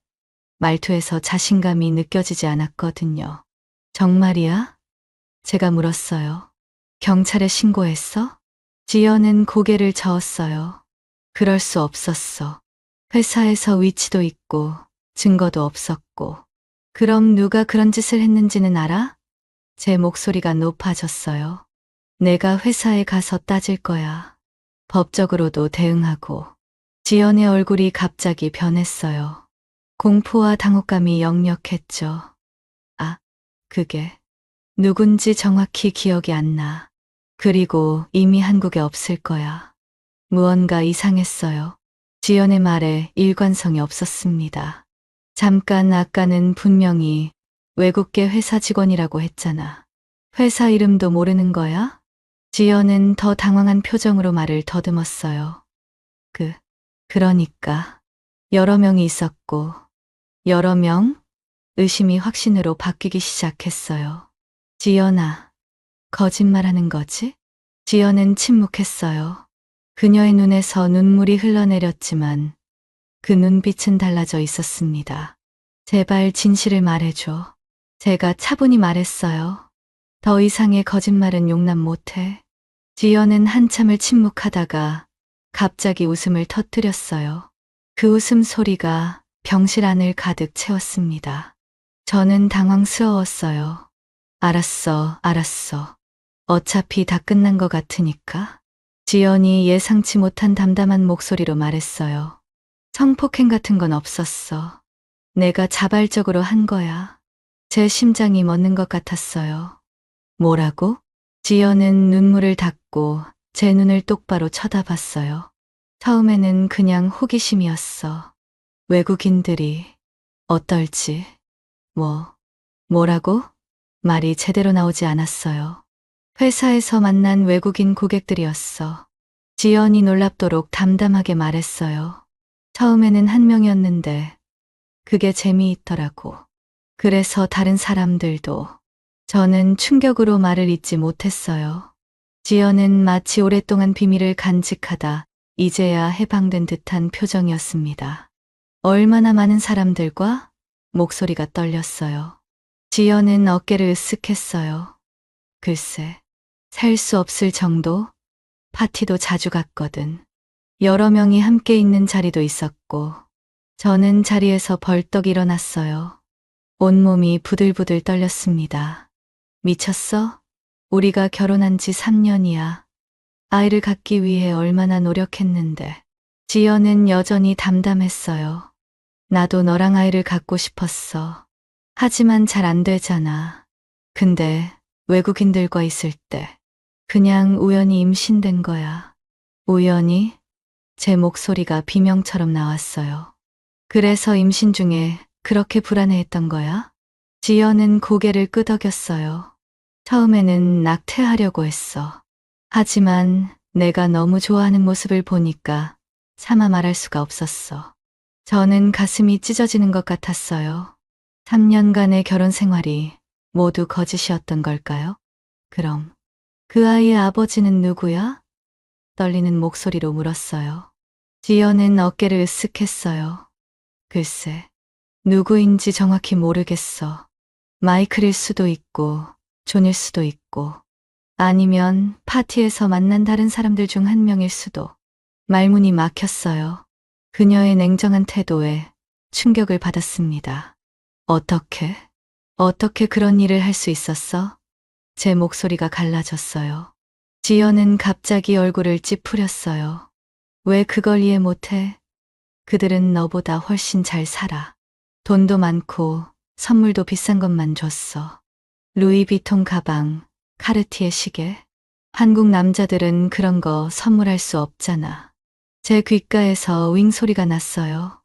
말투에서 자신감이 느껴지지 않았거든요. 정말이야? 제가 물었어요. 경찰에 신고했어? 지연은 고개를 저었어요. 그럴 수 없었어. 회사에서 위치도 있고 증거도 없었고. 그럼 누가 그런 짓을 했는지는 알아? 제 목소리가 높아졌어요. 내가 회사에 가서 따질 거야. 법적으로도 대응하고. 지연의 얼굴이 갑자기 변했어요. 공포와 당혹감이 역력했죠. 아, 그게 누군지 정확히 기억이 안 나. 그리고 이미 한국에 없을 거야. 무언가 이상했어요. 지연의 말에 일관성이 없었습니다. 잠깐 아까는 분명히 외국계 회사 직원이라고 했잖아. 회사 이름도 모르는 거야? 지연은 더 당황한 표정으로 말을 더듬었어요. 그러니까 여러 명이 있었고 여러 명? 의심이 확신으로 바뀌기 시작했어요. 지연아, 거짓말하는 거지? 지연은 침묵했어요. 그녀의 눈에서 눈물이 흘러내렸지만 그 눈빛은 달라져 있었습니다. 제발 진실을 말해줘. 제가 차분히 말했어요. 더 이상의 거짓말은 용납 못해. 지연은 한참을 침묵하다가 갑자기 웃음을 터뜨렸어요. 그 웃음 소리가 병실 안을 가득 채웠습니다. 저는 당황스러웠어요. 알았어. 어차피 다 끝난 것 같으니까. 지연이 예상치 못한 담담한 목소리로 말했어요. 성폭행 같은 건 없었어. 내가 자발적으로 한 거야. 제 심장이 멎는 것 같았어요. 뭐라고? 지연은 눈물을 닦고 제 눈을 똑바로 쳐다봤어요. 처음에는 그냥 호기심이었어. 외국인들이 어떨지. 뭐라고? 말이 제대로 나오지 않았어요. 회사에서 만난 외국인 고객들이었어. 지연이 놀랍도록 담담하게 말했어요. 처음에는 한 명이었는데 그게 재미있더라고. 그래서 다른 사람들도. 저는 충격으로 말을 잇지 못했어요. 지연은 마치 오랫동안 비밀을 간직하다 이제야 해방된 듯한 표정이었습니다. 얼마나 많은 사람들과? 목소리가 떨렸어요. 지연은 어깨를 으쓱했어요. 글쎄, 셀 수 없을 정도? 파티도 자주 갔거든. 여러 명이 함께 있는 자리도 있었고, 저는 자리에서 벌떡 일어났어요. 온몸이 부들부들 떨렸습니다. 미쳤어? 우리가 결혼한 지 3년이야. 아이를 갖기 위해 얼마나 노력했는데. 지연은 여전히 담담했어요. 나도 너랑 아이를 갖고 싶었어. 하지만 잘 안 되잖아. 근데 외국인들과 있을 때 그냥 우연히 임신된 거야. 우연히? 제 목소리가 비명처럼 나왔어요. 그래서 임신 중에 그렇게 불안해했던 거야? 지연은 고개를 끄덕였어요. 처음에는 낙태하려고 했어. 하지만 내가 너무 좋아하는 모습을 보니까 차마 말할 수가 없었어. 저는 가슴이 찢어지는 것 같았어요. 3년간의 결혼 생활이 모두 거짓이었던 걸까요? 그럼 그 아이의 아버지는 누구야? 떨리는 목소리로 물었어요. 지연은 어깨를 으쓱했어요. 글쎄, 누구인지 정확히 모르겠어. 마이클일 수도 있고, 존일 수도 있고, 아니면 파티에서 만난 다른 사람들 중 한 명일 수도. 말문이 막혔어요. 그녀의 냉정한 태도에 충격을 받았습니다. 어떻게 그런 일을 할 수 있었어? 제 목소리가 갈라졌어요. 지연은 갑자기 얼굴을 찌푸렸어요. 왜 그걸 이해 못해? 그들은 너보다 훨씬 잘 살아. 돈도 많고 선물도 비싼 것만 줬어. 루이비통 가방, 카르티에 시계. 한국 남자들은 그런 거 선물할 수 없잖아. 제 귓가에서 윙 소리가 났어요.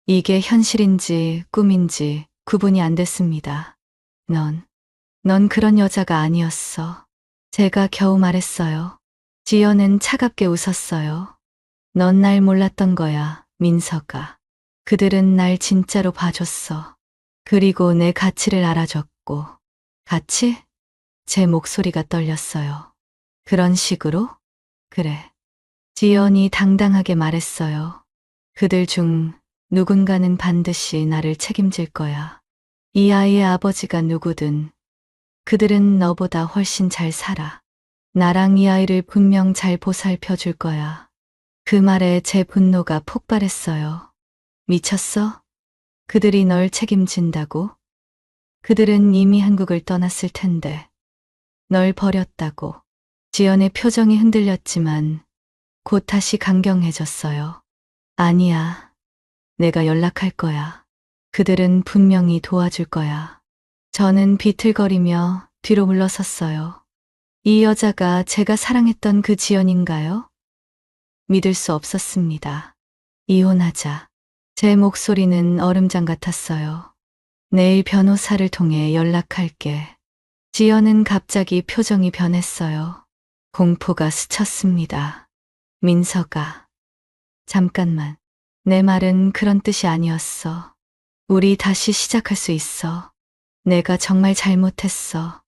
이게 현실인지 꿈인지 구분이 안 됐습니다. 넌 그런 여자가 아니었어. 제가 겨우 말했어요. 지연은 차갑게 웃었어요. 넌 날 몰랐던 거야, 민서가. 그들은 날 진짜로 봐줬어. 그리고 내 가치를 알아줬고. 가치? 제 목소리가 떨렸어요. 그런 식으로? 그래. 지연이 당당하게 말했어요. 그들 중 누군가는 반드시 나를 책임질 거야. 이 아이의 아버지가 누구든 그들은 너보다 훨씬 잘 살아. 나랑 이 아이를 분명 잘 보살펴 줄 거야. 그 말에 제 분노가 폭발했어요. 미쳤어? 그들이 널 책임진다고? 그들은 이미 한국을 떠났을 텐데. 널 버렸다고. 지연의 표정이 흔들렸지만 곧 다시 강경해졌어요. 아니야. 내가 연락할 거야. 그들은 분명히 도와줄 거야. 저는 비틀거리며 뒤로 물러섰어요. 이 여자가 제가 사랑했던 그 지연인가요? 믿을 수 없었습니다. 이혼하자. 제 목소리는 얼음장 같았어요. 내일 변호사를 통해 연락할게. 지연은 갑자기 표정이 변했어요. 공포가 스쳤습니다. 민서가. 잠깐만. 내 말은 그런 뜻이 아니었어. 우리 다시 시작할 수 있어. 내가 정말 잘못했어.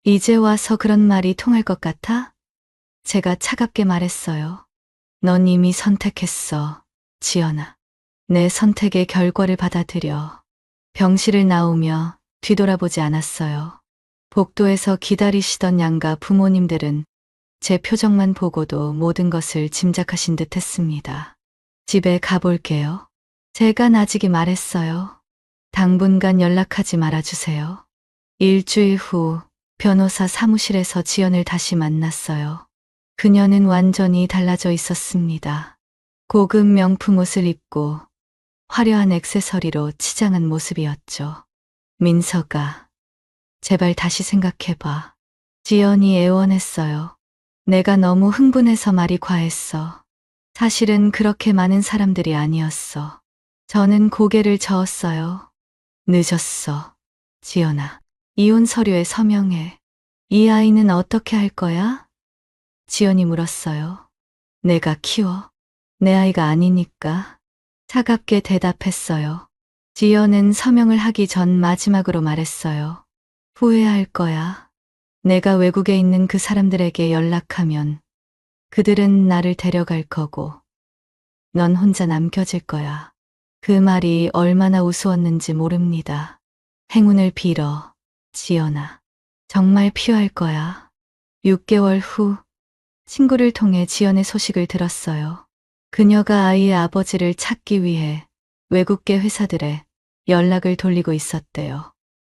이제 와서 그런 말이 통할 것 같아? 제가 차갑게 말했어요. 넌 이미 선택했어, 지연아. 내 선택의 결과를 받아들여. 병실을 나오며 뒤돌아보지 않았어요. 복도에서 기다리시던 양가 부모님들은 제 표정만 보고도 모든 것을 짐작하신 듯 했습니다. 집에 가볼게요. 제가 나직이 말했어요. 당분간 연락하지 말아주세요. 일주일 후 변호사 사무실에서 지연을 다시 만났어요. 그녀는 완전히 달라져 있었습니다. 고급 명품 옷을 입고 화려한 액세서리로 치장한 모습이었죠. 민서가, 제발 다시 생각해봐. 지연이 애원했어요. 내가 너무 흥분해서 말이 과했어. 사실은 그렇게 많은 사람들이 아니었어. 저는 고개를 저었어요. 늦었어. 지연아, 이혼 서류에 서명해. 이 아이는 어떻게 할 거야? 지연이 물었어요. 내가 키워. 내 아이가 아니니까. 차갑게 대답했어요. 지연은 서명을 하기 전 마지막으로 말했어요. 후회할 거야. 내가 외국에 있는 그 사람들에게 연락하면 그들은 나를 데려갈 거고 넌 혼자 남겨질 거야. 그 말이 얼마나 우스웠는지 모릅니다. 행운을 빌어, 지연아. 정말 필요할 거야. 6개월 후 친구를 통해 지연의 소식을 들었어요. 그녀가 아이의 아버지를 찾기 위해 외국계 회사들에 연락을 돌리고 있었대요.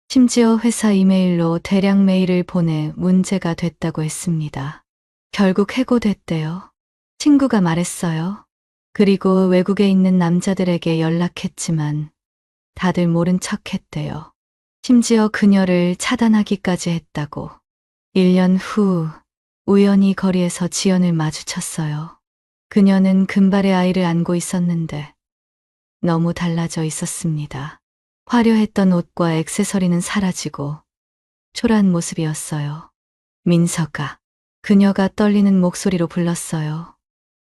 심지어 회사 이메일로 대량 메일을 보내 문제가 됐다고 했습니다. 결국 해고됐대요. 친구가 말했어요. 그리고 외국에 있는 남자들에게 연락했지만 다들 모른 척 했대요. 심지어 그녀를 차단하기까지 했다고. 1년 후 우연히 거리에서 지연을 마주쳤어요. 그녀는 금발의 아이를 안고 있었는데 너무 달라져 있었습니다. 화려했던 옷과 액세서리는 사라지고 초라한 모습이었어요. 민서가. 그녀가 떨리는 목소리로 불렀어요.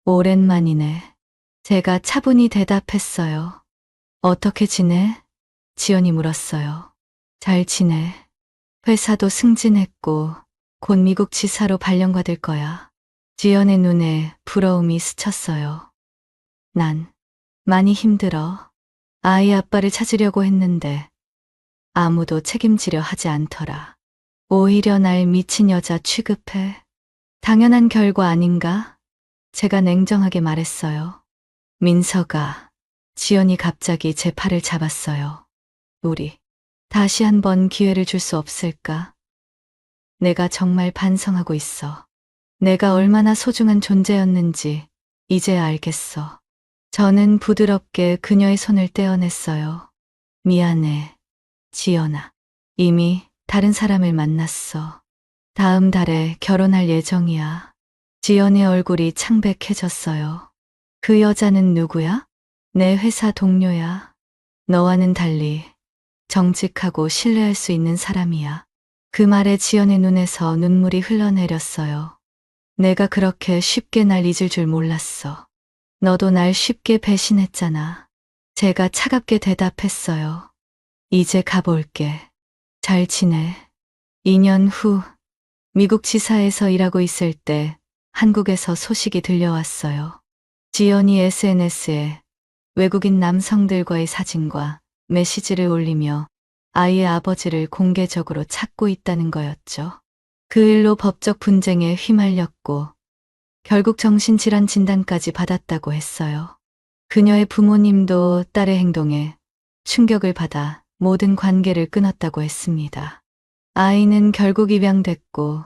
오랜만이네. 제가 차분히 대답했어요. 어떻게 지내? 지연이 물었어요. 잘 지내. 회사도 승진했고 곧 미국 지사로 발령받을 거야. 지연의 눈에 부러움이 스쳤어요. 난 많이 힘들어. 아이 아빠를 찾으려고 했는데 아무도 책임지려 하지 않더라. 오히려 날 미친 여자 취급해. 당연한 결과 아닌가? 제가 냉정하게 말했어요. 민서가. 지연이 갑자기 제 팔을 잡았어요. 우리 다시 한번 기회를 줄 수 없을까? 내가 정말 반성하고 있어. 내가 얼마나 소중한 존재였는지 이제야 알겠어. 저는 부드럽게 그녀의 손을 떼어냈어요. 미안해, 지연아. 이미 다른 사람을 만났어. 다음 달에 결혼할 예정이야. 지연의 얼굴이 창백해졌어요. 그 여자는 누구야? 내 회사 동료야. 너와는 달리 정직하고 신뢰할 수 있는 사람이야. 그 말에 지연의 눈에서 눈물이 흘러내렸어요. 내가 그렇게 쉽게 날 잊을 줄 몰랐어. 너도 날 쉽게 배신했잖아. 제가 차갑게 대답했어요. 이제 가볼게. 잘 지내. 2년 후 미국 지사에서 일하고 있을 때 한국에서 소식이 들려왔어요. 지연이 SNS에 외국인 남성들과의 사진과 메시지를 올리며 아이의 아버지를 공개적으로 찾고 있다는 거였죠. 그 일로 법적 분쟁에 휘말렸고 결국 정신질환 진단까지 받았다고 했어요. 그녀의 부모님도 딸의 행동에 충격을 받아 모든 관계를 끊었다고 했습니다. 아이는 결국 입양됐고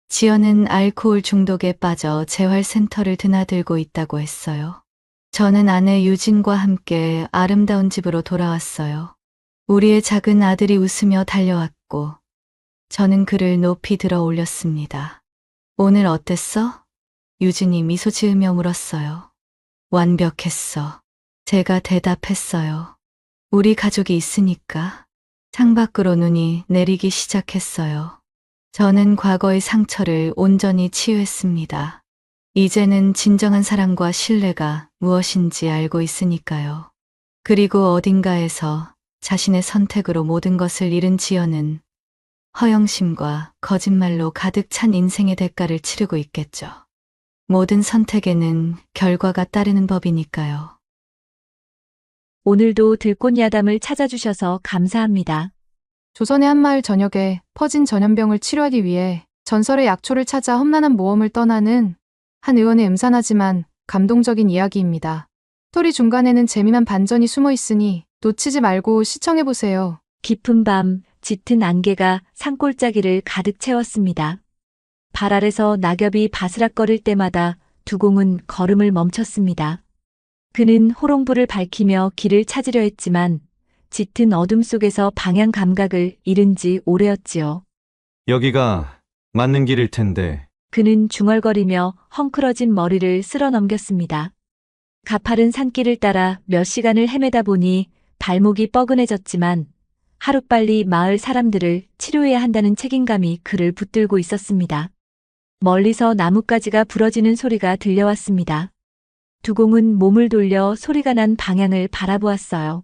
지연은 알코올 중독에 빠져 재활센터를 드나들고 있다고 했어요. 저는 아내 유진과 함께 아름다운 집으로 돌아왔어요. 우리의 작은 아들이 웃으며 달려왔고 저는 그를 높이 들어 올렸습니다. 오늘 어땠어? 유진이 미소 지으며 물었어요. 완벽했어. 제가 대답했어요. 우리 가족이 있으니까. 창밖으로 눈이 내리기 시작했어요. 저는 과거의 상처를 온전히 치유했습니다. 이제는 진정한 사랑과 신뢰가 무엇인지 알고 있으니까요. 그리고 어딘가에서 자신의 선택으로 모든 것을 잃은 지연은 허영심과 거짓말로 가득 찬 인생의 대가를 치르고 있겠죠. 모든 선택에는 결과가 따르는 법이니까요. 오늘도 들꽃야담을 찾아주셔서 감사합니다. 조선의 한 마을 전역에 퍼진 전염병을 치료하기 위해 전설의 약초를 찾아 험난한 모험을 떠나는 한 의원의 음산하지만 감동적인 이야기입니다. 스토리 중간에는 재미난 반전이 숨어 있으니 놓치지 말고 시청해보세요. 깊은 밤, 짙은 안개가 산골짜기를 가득 채웠습니다. 발 아래서 낙엽이 바스락거릴 때마다 두공은 걸음을 멈췄습니다. 그는 호롱불을 밝히며 길을 찾으려 했지만 짙은 어둠 속에서 방향 감각을 잃은 지 오래였지요. 여기가 맞는 길일 텐데. 그는 중얼거리며 헝클어진 머리를 쓸어 넘겼습니다. 가파른 산길을 따라 몇 시간을 헤매다 보니 발목이 뻐근해졌지만 하루빨리 마을 사람들을 치료해야 한다는 책임감이 그를 붙들고 있었습니다. 멀리서 나뭇가지가 부러지는 소리가 들려왔습니다. 두공은 몸을 돌려 소리가 난 방향을 바라보았어요.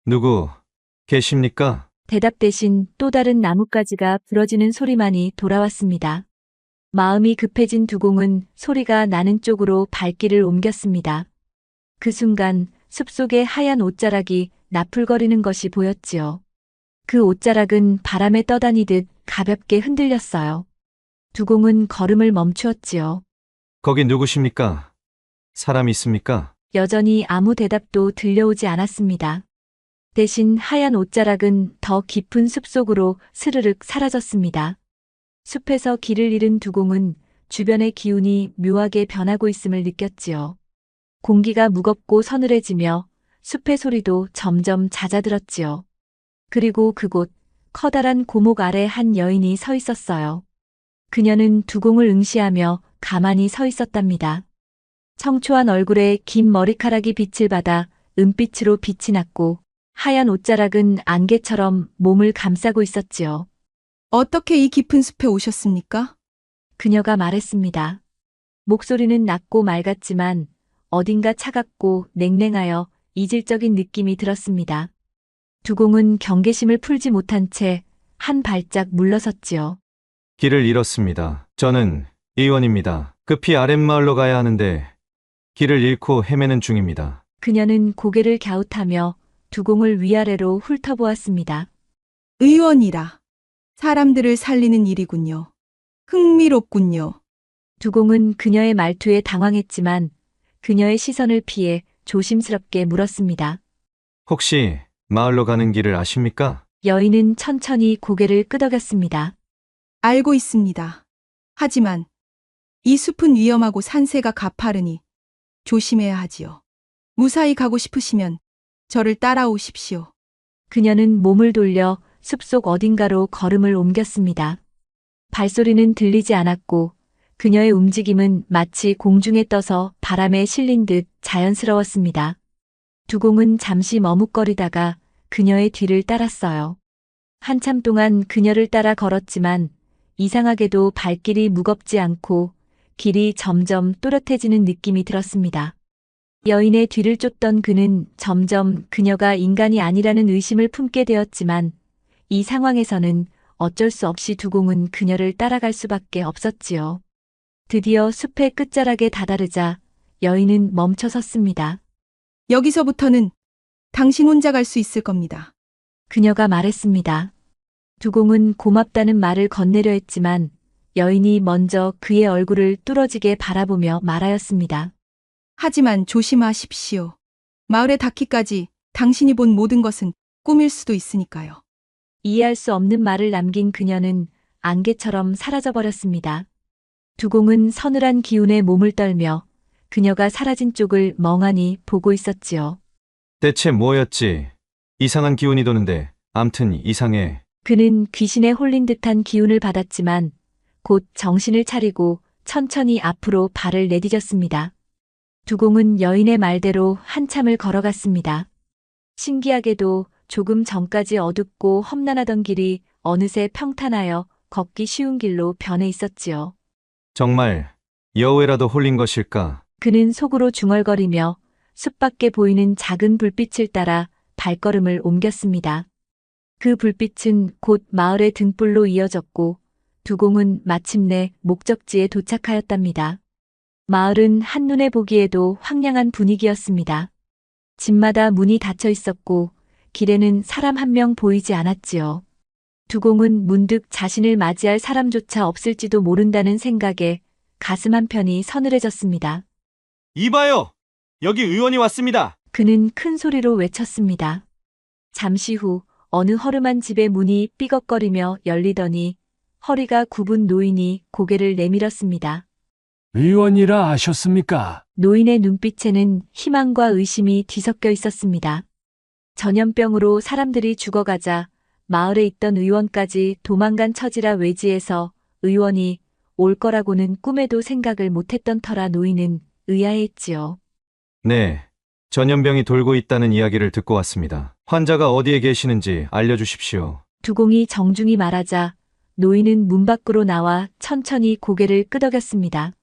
누구 계십니까? 대답 대신 또 다른 나뭇가지가 부러지는 소리만이 돌아왔습니다. 마음이 급해진 두공은 소리가 나는 쪽으로 발길을 옮겼습니다. 그 순간 숲속의 하얀 옷자락이 나풀거리는 것이 보였지요. 그 옷자락은 바람에 떠다니듯 가볍게 흔들렸어요. 두공은 걸음을 멈추었지요. 거기 누구십니까? 사람 있습니까? 여전히 아무 대답도 들려오지 않았습니다. 대신 하얀 옷자락은 더 깊은 숲속으로 스르륵 사라졌습니다. 숲에서 길을 잃은 두공은 주변의 기운이 묘하게 변하고 있음을 느꼈지요. 공기가 무겁고 서늘해지며 숲의 소리도 점점 잦아들었지요. 그리고 그곳 커다란 고목 아래 한 여인이 서 있었어요. 그녀는 두공을 응시하며 가만히 서 있었답니다. 청초한 얼굴에 긴 머리카락이 빛을 받아 은빛으로 빛이 났고 하얀 옷자락은 안개처럼 몸을 감싸고 있었지요. 어떻게 이 깊은 숲에 오셨습니까? 그녀가 말했습니다. 목소리는 낮고 맑았지만 어딘가 차갑고 냉랭하여 이질적인 느낌이 들었습니다. 두공은 경계심을 풀지 못한 채 한 발짝 물러섰지요. 길을 잃었습니다. 저는 의원입니다. 급히 아랫마을로 가야 하는데 길을 잃고 헤매는 중입니다. 그녀는 고개를 갸웃하며 두공을 위아래로 훑어보았습니다. 의원이라. 사람들을 살리는 일이군요. 흥미롭군요. 두공은 그녀의 말투에 당황했지만 그녀의 시선을 피해 조심스럽게 물었습니다. 혹시 마을로 가는 길을 아십니까? 여인은 천천히 고개를 끄덕였습니다. 알고 있습니다. 하지만 이 숲은 위험하고 산세가 가파르니 조심해야 하지요. 무사히 가고 싶으시면 저를 따라오십시오. 그녀는 몸을 돌려 숲속 어딘가로 걸음을 옮겼습니다. 발소리는 들리지 않았고 그녀의 움직임은 마치 공중에 떠서 바람에 실린 듯 자연스러웠습니다. 두공은 잠시 머뭇거리다가 그녀의 뒤를 따랐어요. 한참 동안 그녀를 따라 걸었지만 이상하게도 발길이 무겁지 않고 길이 점점 또렷해지는 느낌이 들었습니다. 여인의 뒤를 쫓던 그는 점점 그녀가 인간이 아니라는 의심을 품게 되었지만 이 상황에서는 어쩔 수 없이 두공은 그녀를 따라갈 수밖에 없었지요. 드디어 숲의 끝자락에 다다르자 여인은 멈춰 섰습니다. 여기서부터는 당신 혼자 갈 수 있을 겁니다. 그녀가 말했습니다. 두공은 고맙다는 말을 건네려 했지만 여인이 먼저 그의 얼굴을 뚫어지게 바라보며 말하였습니다. 하지만 조심하십시오. 마을에 닿기까지 당신이 본 모든 것은 꿈일 수도 있으니까요. 이해할 수 없는 말을 남긴 그녀는 안개처럼 사라져버렸습니다. 두공은 서늘한 기운에 몸을 떨며 그녀가 사라진 쪽을 멍하니 보고 있었지요. 대체 뭐였지? 이상한 기운이 도는데 암튼 이상해. 그는 귀신에 홀린 듯한 기운을 받았지만 곧 정신을 차리고 천천히 앞으로 발을 내디뎠습니다. 두공은 여인의 말대로 한참을 걸어갔습니다. 신기하게도 조금 전까지 어둡고 험난하던 길이 어느새 평탄하여 걷기 쉬운 길로 변해 있었지요. 정말 여우에라도 홀린 것일까? 그는 속으로 중얼거리며 숲 밖에 보이는 작은 불빛을 따라 발걸음을 옮겼습니다. 그 불빛은 곧 마을의 등불로 이어졌고 두공은 마침내 목적지에 도착하였답니다. 마을은 한눈에 보기에도 황량한 분위기였습니다. 집마다 문이 닫혀 있었고 길에는 사람 한 명 보이지 않았지요. 두공은 문득 자신을 맞이할 사람조차 없을지도 모른다는 생각에 가슴 한편이 서늘해졌습니다. 이봐요! 여기 의원이 왔습니다! 그는 큰 소리로 외쳤습니다. 잠시 후 어느 허름한 집의 문이 삐걱거리며 열리더니 허리가 굽은 노인이 고개를 내밀었습니다. 의원이라 아셨습니까? 노인의 눈빛에는 희망과 의심이 뒤섞여 있었습니다. 전염병으로 사람들이 죽어가자 마을에 있던 의원까지 도망간 처지라 외지에서 의원이 올 거라고는 꿈에도 생각을 못했던 터라 노인은 의아해했지요. 네, 전염병이 돌고 있다는 이야기를 듣고 왔습니다. 환자가 어디에 계시는지 알려주십시오. 두공이 정중히 말하자 노인은 문 밖으로 나와 천천히 고개를 끄덕였습니다.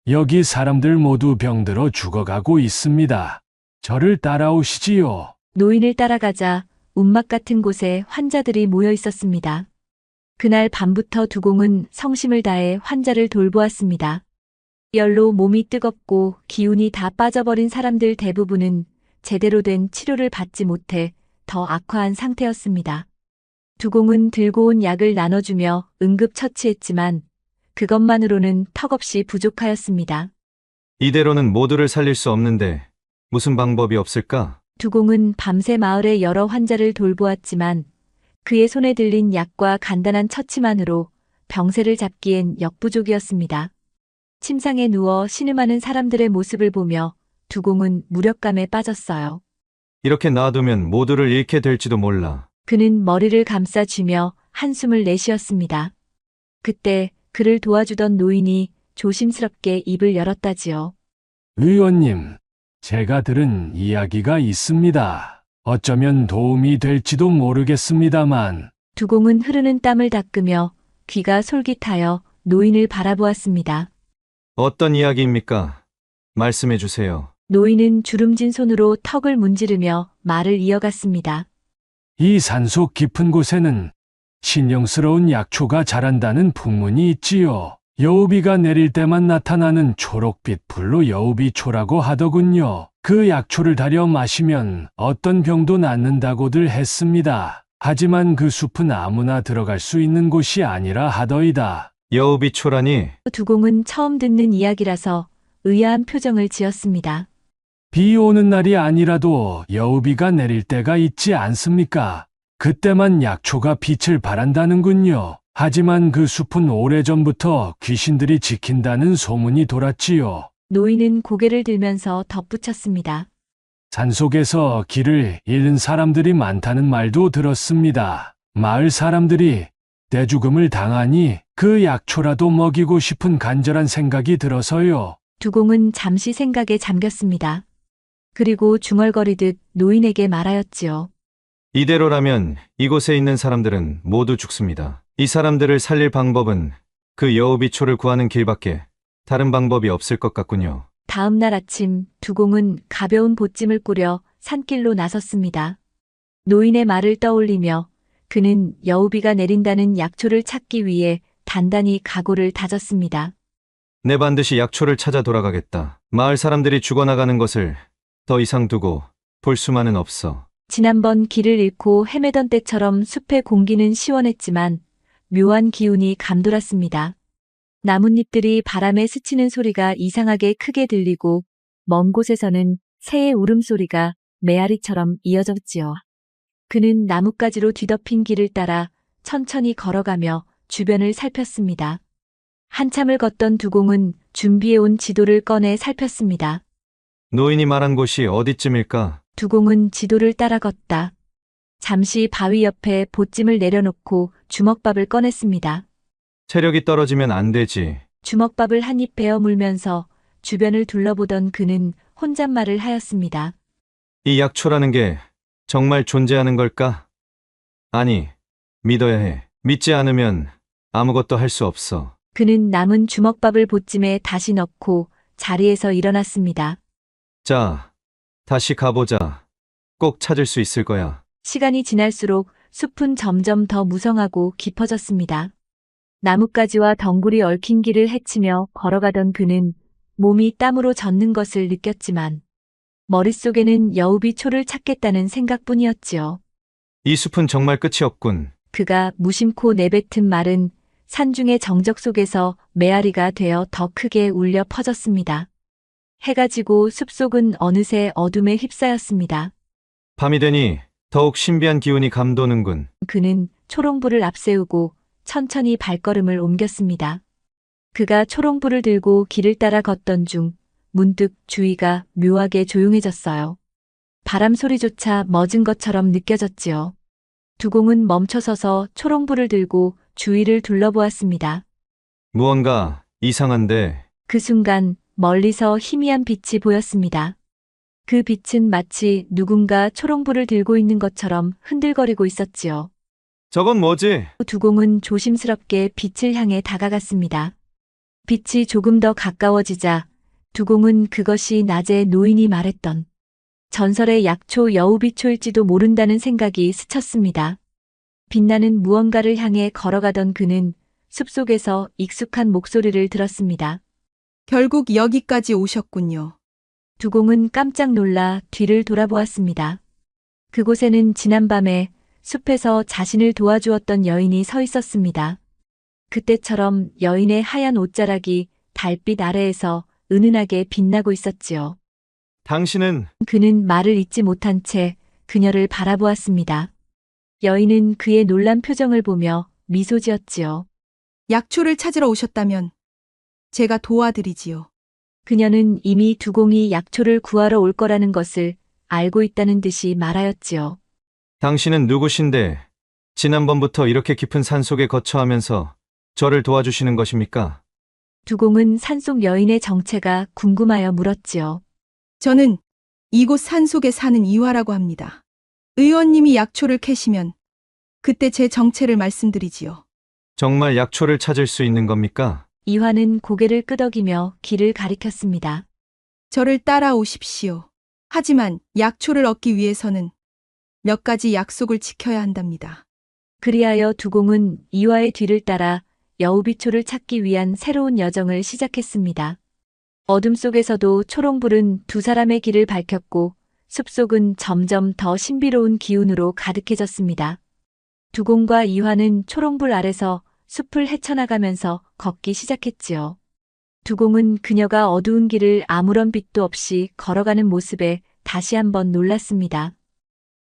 여기 사람들 모두 병들어 죽어가고 있습니다. 저를 따라오시지요. 노인을 따라가자 움막 같은 곳에 환자들이 모여 있었습니다. 그날 밤부터 두공은 성심을 다해 환자를 돌보았습니다. 열로 몸이 뜨겁고 기운이 다 빠져버린 사람들 대부분은 제대로 된 치료를 받지 못해 더 악화한 상태였습니다. 두공은 들고 온 약을 나눠주며 응급처치했지만 그것만으로는 턱없이 부족하였습니다. 이대로는 모두를 살릴 수 없는데 무슨 방법이 없을까? 두공은 밤새 마을의 여러 환자를 돌보았지만 그의 손에 들린 약과 간단한 처치만으로 병세를 잡기엔 역부족이었습니다. 침상에 누워 신음하는 사람들의 모습을 보며 두공은 무력감에 빠졌어요. 이렇게 놔두면 모두를 잃게 될지도 몰라. 그는 머리를 감싸쥐며 한숨을 내쉬었습니다. 그때 그를 도와주던 노인이 조심스럽게 입을 열었다지요. 의원님, 제가 들은 이야기가 있습니다. 어쩌면 도움이 될지도 모르겠습니다만. 두공은 흐르는 땀을 닦으며 귀가 솔깃하여 노인을 바라보았습니다. 어떤 이야기입니까? 말씀해 주세요. 노인은 주름진 손으로 턱을 문지르며 말을 이어갔습니다. 이 산속 깊은 곳에는 신령스러운 약초가 자란다는 풍문이 있지요. 여우비가 내릴 때만 나타나는 초록빛 불로 여우비초라고 하더군요. 그 약초를 달여 마시면 어떤 병도 낫는다고들 했습니다. 하지만 그 숲은 아무나 들어갈 수 있는 곳이 아니라 하더이다. 여우비초라니? 두공은 처음 듣는 이야기라서 의아한 표정을 지었습니다. 비 오는 날이 아니라도 여우비가 내릴 때가 있지 않습니까? 그때만 약초가 빛을 발한다는군요. 하지만 그 숲은 오래전부터 귀신들이 지킨다는 소문이 돌았지요. 노인은 고개를 들면서 덧붙였습니다. 산속에서 길을 잃는 사람들이 많다는 말도 들었습니다. 마을 사람들이 떼죽음을 당하니 그 약초라도 먹이고 싶은 간절한 생각이 들어서요. 두공은 잠시 생각에 잠겼습니다. 그리고 중얼거리듯 노인에게 말하였지요. 이대로라면 이곳에 있는 사람들은 모두 죽습니다. 이 사람들을 살릴 방법은 그 여우비초를 구하는 길밖에 다른 방법이 없을 것 같군요. 다음 날 아침 두공은 가벼운 보찜을 꾸려 산길로 나섰습니다. 노인의 말을 떠올리며 그는 여우비가 내린다는 약초를 찾기 위해 단단히 각오를 다졌습니다. 내 반드시 약초를 찾아 돌아가겠다. 마을 사람들이 죽어나가는 것을 더 이상 두고 볼 수만은 없어. 지난번 길을 잃고 헤매던 때처럼 숲의 공기는 시원했지만 묘한 기운이 감돌았습니다. 나뭇잎들이 바람에 스치는 소리가 이상하게 크게 들리고 먼 곳에서는 새의 울음소리가 메아리처럼 이어졌지요. 그는 나뭇가지로 뒤덮인 길을 따라 천천히 걸어가며 주변을 살폈습니다. 한참을 걷던 두공은 준비해온 지도를 꺼내 살폈습니다. 노인이 말한 곳이 어디쯤일까? 두공은 지도를 따라 걷다. 잠시 바위 옆에 보찜을 내려놓고 주먹밥을 꺼냈습니다. 체력이 떨어지면 안 되지. 주먹밥을 한 입 베어 물면서 주변을 둘러보던 그는 혼잣말을 하였습니다. 이 약초라는 게 정말 존재하는 걸까? 아니, 믿어야 해. 믿지 않으면 아무것도 할 수 없어. 그는 남은 주먹밥을 보찜에 다시 넣고 자리에서 일어났습니다. 자, 다시 가보자. 꼭 찾을 수 있을 거야. 시간이 지날수록 숲은 점점 더 무성하고 깊어졌습니다. 나뭇가지와 덩굴이 얽힌 길을 헤치며 걸어가던 그는 몸이 땀으로 젖는 것을 느꼈지만 머릿속에는 여우비초를 찾겠다는 생각뿐이었지요. 이 숲은 정말 끝이 없군. 그가 무심코 내뱉은 말은 산중의 정적 속에서 메아리가 되어 더 크게 울려 퍼졌습니다. 해가 지고 숲속은 어느새 어둠에 휩싸였습니다. 밤이 되니 더욱 신비한 기운이 감도는군. 그는 초롱불을 앞세우고 천천히 발걸음을 옮겼습니다. 그가 초롱불을 들고 길을 따라 걷던 중 문득 주위가 묘하게 조용해졌어요. 바람 소리조차 멎은 것처럼 느껴졌지요. 두공은 멈춰서서 초롱불을 들고 주위를 둘러보았습니다. 무언가 이상한데. 그 순간 멀리서 희미한 빛이 보였습니다. 그 빛은 마치 누군가 초롱불을 들고 있는 것처럼 흔들거리고 있었지요. 저건 뭐지? 두공은 조심스럽게 빛을 향해 다가갔습니다. 빛이 조금 더 가까워지자 두공은 그것이 낮에 노인이 말했던 전설의 약초 여우비초일지도 모른다는 생각이 스쳤습니다. 빛나는 무언가를 향해 걸어가던 그는 숲속에서 익숙한 목소리를 들었습니다. 결국 여기까지 오셨군요. 두공은 깜짝 놀라 뒤를 돌아보았습니다. 그곳에는 지난밤에 숲에서 자신을 도와주었던 여인이 서 있었습니다. 그때처럼 여인의 하얀 옷자락이 달빛 아래에서 은은하게 빛나고 있었지요. 당신은 그는 말을 잇지 못한 채 그녀를 바라보았습니다. 여인은 그의 놀란 표정을 보며 미소 지었지요. 약초를 찾으러 오셨다면 제가 도와드리지요. 그녀는 이미 두공이 약초를 구하러 올 거라는 것을 알고 있다는 듯이 말하였지요. 당신은 누구신데 지난번부터 이렇게 깊은 산속에 거처하면서 저를 도와주시는 것입니까? 두공은 산속 여인의 정체가 궁금하여 물었지요. 저는 이곳 산속에 사는 이화라고 합니다. 의원님이 약초를 캐시면 그때 제 정체를 말씀드리지요. 정말 약초를 찾을 수 있는 겁니까? 이화는 고개를 끄덕이며 길을 가리켰습니다. 저를 따라오십시오. 하지만 약초를 얻기 위해서는 몇 가지 약속을 지켜야 한답니다. 그리하여 두공은 이화의 뒤를 따라 여우비초를 찾기 위한 새로운 여정을 시작했습니다. 어둠 속에서도 초롱불은 두 사람의 길을 밝혔고 숲속은 점점 더 신비로운 기운으로 가득해졌습니다. 두공과 이화는 초롱불 아래서 숲을 헤쳐나가면서 걷기 시작했지요. 두공은 그녀가 어두운 길을 아무런 빛도 없이 걸어가는 모습에 다시 한번 놀랐습니다.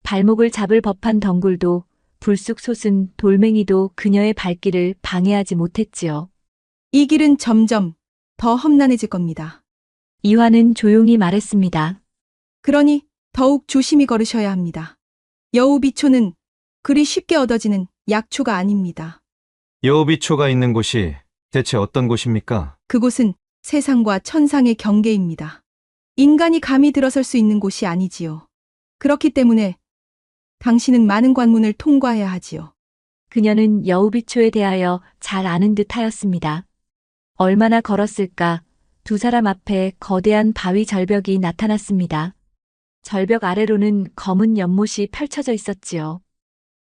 발목을 잡을 법한 덩굴도 불쑥 솟은 돌멩이도 그녀의 발길을 방해하지 못했지요. 이 길은 점점 더 험난해질 겁니다. 이화는 조용히 말했습니다. 그러니 더욱 조심히 걸으셔야 합니다. 여우비초는 그리 쉽게 얻어지는 약초가 아닙니다. 여우비초가 있는 곳이 대체 어떤 곳입니까? 그곳은 세상과 천상의 경계입니다. 인간이 감히 들어설 수 있는 곳이 아니지요. 그렇기 때문에 당신은 많은 관문을 통과해야 하지요. 그녀는 여우비초에 대하여 잘 아는 듯 하였습니다. 얼마나 걸었을까? 두 사람 앞에 거대한 바위 절벽이 나타났습니다. 절벽 아래로는 검은 연못이 펼쳐져 있었지요.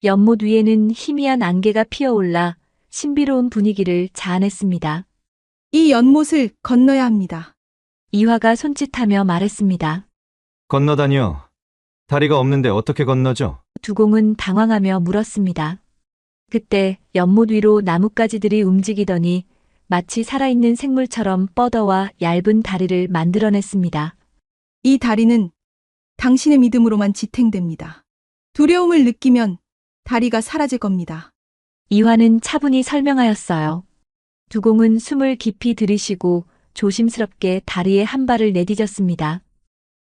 연못 위에는 희미한 안개가 피어올라 신비로운 분위기를 자아냈습니다. 이 연못을 건너야 합니다. 이화가 손짓하며 말했습니다. 건너다니요. 다리가 없는데 어떻게 건너죠? 두공은 당황하며 물었습니다. 그때 연못 위로 나뭇가지들이 움직이더니 마치 살아있는 생물처럼 뻗어와 얇은 다리를 만들어냈습니다. 이 다리는 당신의 믿음으로만 지탱됩니다. 두려움을 느끼면 다리가 사라질 겁니다. 이화는 차분히 설명하였어요. 두공은 숨을 깊이 들이쉬고 조심스럽게 다리에 한 발을 내디뎠습니다.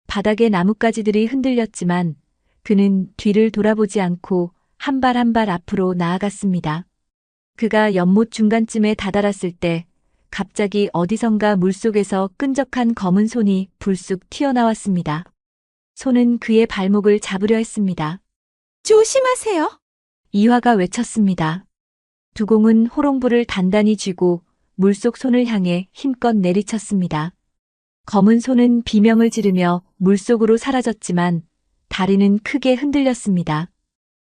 바닥에 나뭇가지들이 흔들렸지만 그는 뒤를 돌아보지 않고 한 발 한 발 앞으로 나아갔습니다. 그가 연못 중간쯤에 다다랐을 때 갑자기 어디선가 물속에서 끈적한 검은 손이 불쑥 튀어나왔습니다. 손은 그의 발목을 잡으려 했습니다. 조심하세요. 이화가 외쳤습니다. 두공은 호롱불을 단단히 쥐고 물속 손을 향해 힘껏 내리쳤습니다. 검은 손은 비명을 지르며 물속으로 사라졌지만 다리는 크게 흔들렸습니다.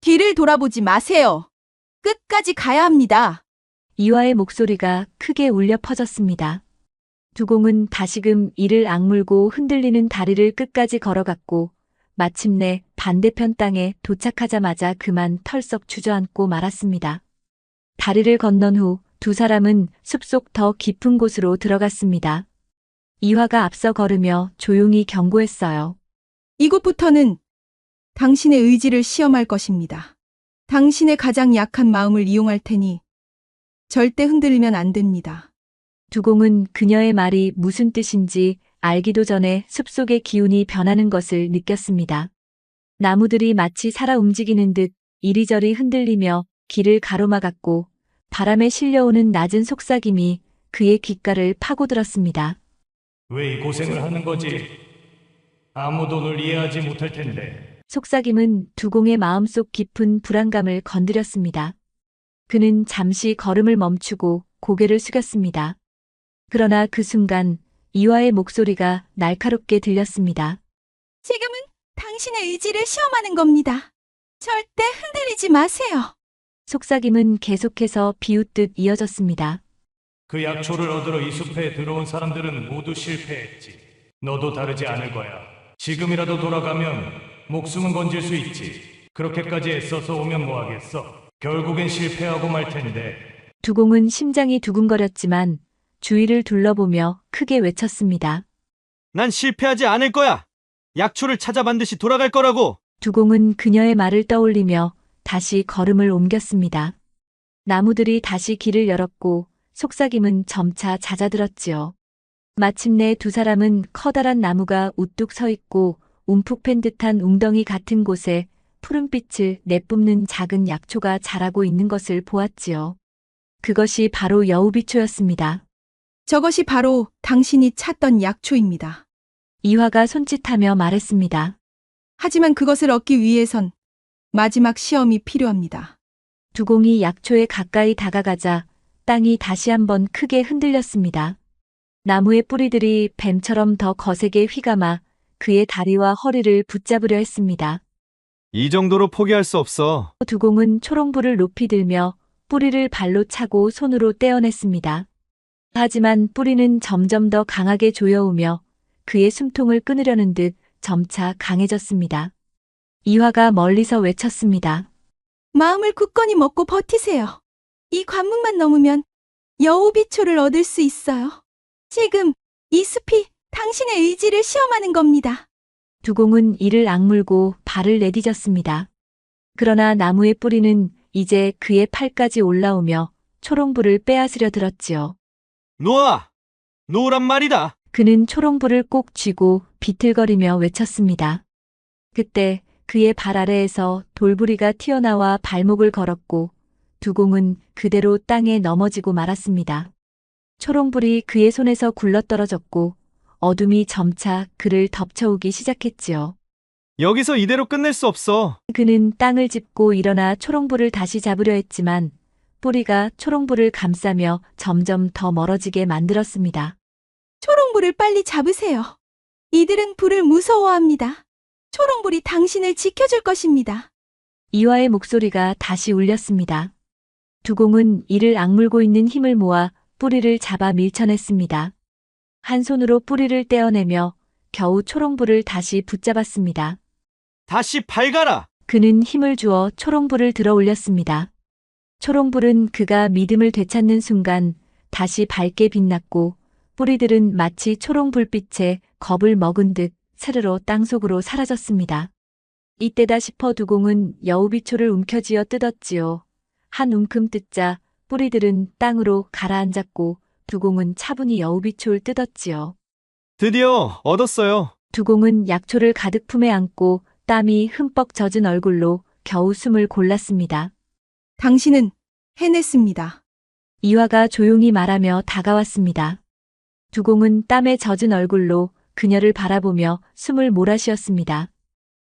뒤를 돌아보지 마세요. 끝까지 가야 합니다. 이화의 목소리가 크게 울려 퍼졌습니다. 두공은 다시금 이를 악물고 흔들리는 다리를 끝까지 걸어갔고 마침내 반대편 땅에 도착하자마자 그만 털썩 주저앉고 말았습니다. 다리를 건넌 후 두 사람은 숲속 더 깊은 곳으로 들어갔습니다. 이화가 앞서 걸으며 조용히 경고했어요. 이곳부터는 당신의 의지를 시험할 것입니다. 당신의 가장 약한 마음을 이용할 테니 절대 흔들리면 안 됩니다. 두공은 그녀의 말이 무슨 뜻인지 알기도 전에 숲속의 기운이 변하는 것을 느꼈습니다. 나무들이 마치 살아 움직이는 듯 이리저리 흔들리며 길을 가로막았고 바람에 실려오는 낮은 속삭임이 그의 귓가를 파고들었습니다. 왜 이 고생을 하는 거지? 아무도 널 이해하지 못할 텐데. 속삭임은 두공의 마음속 깊은 불안감을 건드렸습니다. 그는 잠시 걸음을 멈추고 고개를 숙였습니다. 그러나 그 순간 이화의 목소리가 날카롭게 들렸습니다. 지금은 당신의 의지를 시험하는 겁니다. 절대 흔들리지 마세요. 속삭임은 계속해서 비웃듯 이어졌습니다. 그 약초를 얻으러 이 숲에 들어온 사람들은 모두 실패했지. 너도 다르지 않을 거야. 지금이라도 돌아가면 목숨은 건질 수 있지. 그렇게까지 애써서 오면 뭐하겠어. 결국엔 실패하고 말 텐데. 두공은 심장이 두근거렸지만 주위를 둘러보며 크게 외쳤습니다. 난 실패하지 않을 거야. 약초를 찾아 반드시 돌아갈 거라고. 두공은 그녀의 말을 떠올리며 다시 걸음을 옮겼습니다. 나무들이 다시 길을 열었고 속삭임은 점차 잦아들었지요. 마침내 두 사람은 커다란 나무가 우뚝 서 있고 움푹 팬 듯한 웅덩이 같은 곳에 푸른빛을 내뿜는 작은 약초가 자라고 있는 것을 보았지요. 그것이 바로 여우비초였습니다. 저것이 바로 당신이 찾던 약초입니다. 이화가 손짓하며 말했습니다. 하지만 그것을 얻기 위해선 마지막 시험이 필요합니다. 두공이 약초에 가까이 다가가자 땅이 다시 한번 크게 흔들렸습니다. 나무의 뿌리들이 뱀처럼 더 거세게 휘감아 그의 다리와 허리를 붙잡으려 했습니다. 이 정도로 포기할 수 없어. 두공은 초롱불을 높이 들며 뿌리를 발로 차고 손으로 떼어냈습니다. 하지만 뿌리는 점점 더 강하게 조여오며 그의 숨통을 끊으려는 듯 점차 강해졌습니다. 이화가 멀리서 외쳤습니다. 마음을 굳건히 먹고 버티세요. 이 관문만 넘으면 여우비초를 얻을 수 있어요. 지금 이 숲이 당신의 의지를 시험하는 겁니다. 두공은 이를 악물고 발을 내디뎠습니다. 그러나 나무의 뿌리는 이제 그의 팔까지 올라오며 초롱불을 빼앗으려 들었지요. 놓아! 놓으란 말이다. 그는 초롱불을 꼭 쥐고 비틀거리며 외쳤습니다. 그때 그의 발 아래에서 돌부리가 튀어나와 발목을 걸었고 두공은 그대로 땅에 넘어지고 말았습니다. 초롱불이 그의 손에서 굴러떨어졌고 어둠이 점차 그를 덮쳐오기 시작했지요. 여기서 이대로 끝낼 수 없어. 그는 땅을 짚고 일어나 초롱불을 다시 잡으려 했지만 뿌리가 초롱불을 감싸며 점점 더 멀어지게 만들었습니다. 초롱불을 빨리 잡으세요. 이들은 불을 무서워합니다. 초롱불이 당신을 지켜줄 것입니다. 이화의 목소리가 다시 울렸습니다. 두공은 이를 악물고 있는 힘을 모아 뿌리를 잡아 밀쳐냈습니다. 한 손으로 뿌리를 떼어내며 겨우 초롱불을 다시 붙잡았습니다. 다시 밝아라! 그는 힘을 주어 초롱불을 들어 올렸습니다. 초롱불은 그가 믿음을 되찾는 순간 다시 밝게 빛났고 뿌리들은 마치 초롱불빛에 겁을 먹은 듯 스르르 땅속으로 사라졌습니다. 이때다 싶어 두공은 여우비초를 움켜쥐어 뜯었지요. 한 움큼 뜯자 뿌리들은 땅으로 가라앉았고 두공은 차분히 여우비초를 뜯었지요. 드디어 얻었어요. 두공은 약초를 가득 품에 안고 땀이 흠뻑 젖은 얼굴로 겨우 숨을 골랐습니다. 당신은 해냈습니다. 이화가 조용히 말하며 다가왔습니다. 두공은 땀에 젖은 얼굴로 그녀를 바라보며 숨을 몰아쉬었습니다.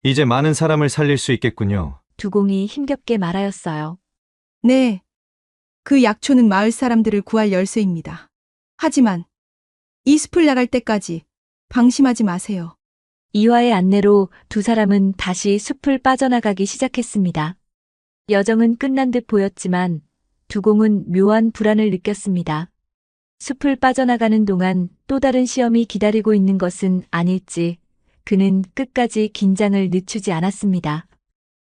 이제 많은 사람을 살릴 수 있겠군요. 두공이 힘겹게 말하였어요. 네. 그 약초는 마을 사람들을 구할 열쇠입니다. 하지만 이 숲을 나갈 때까지 방심하지 마세요. 이화의 안내로 두 사람은 다시 숲을 빠져나가기 시작했습니다. 여정은 끝난 듯 보였지만 두공은 묘한 불안을 느꼈습니다. 숲을 빠져나가는 동안 또 다른 시험이 기다리고 있는 것은 아닐지 그는 끝까지 긴장을 늦추지 않았습니다.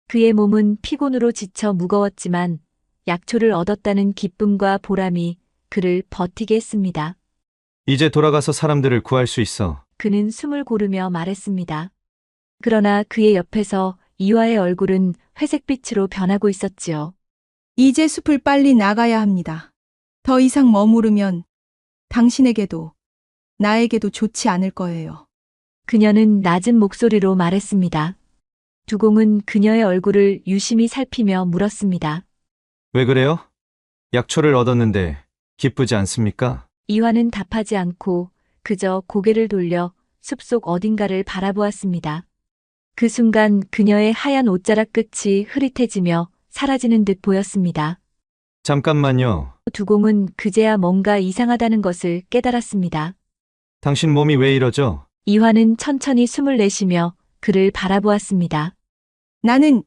그의 몸은 피곤으로 지쳐 무거웠지만 약초를 얻었다는 기쁨과 보람이 그를 버티게 했습니다. 이제 돌아가서 사람들을 구할 수 있어. 그는 숨을 고르며 말했습니다. 그러나 그의 옆에서 이화의 얼굴은 회색빛으로 변하고 있었지요. 이제 숲을 빨리 나가야 합니다. 더 이상 머무르면 당신에게도 나에게도 좋지 않을 거예요. 그녀는 낮은 목소리로 말했습니다. 두공은 그녀의 얼굴을 유심히 살피며 물었습니다. 왜 그래요? 약초를 얻었는데 기쁘지 않습니까? 이화는 답하지 않고 그저 고개를 돌려 숲속 어딘가를 바라보았습니다. 그 순간 그녀의 하얀 옷자락 끝이 흐릿해지며 사라지는 듯 보였습니다. 잠깐만요. 두공은 그제야 뭔가 이상하다는 것을 깨달았습니다. 당신 몸이 왜 이러죠? 이화는 천천히 숨을 내쉬며 그를 바라보았습니다. 나는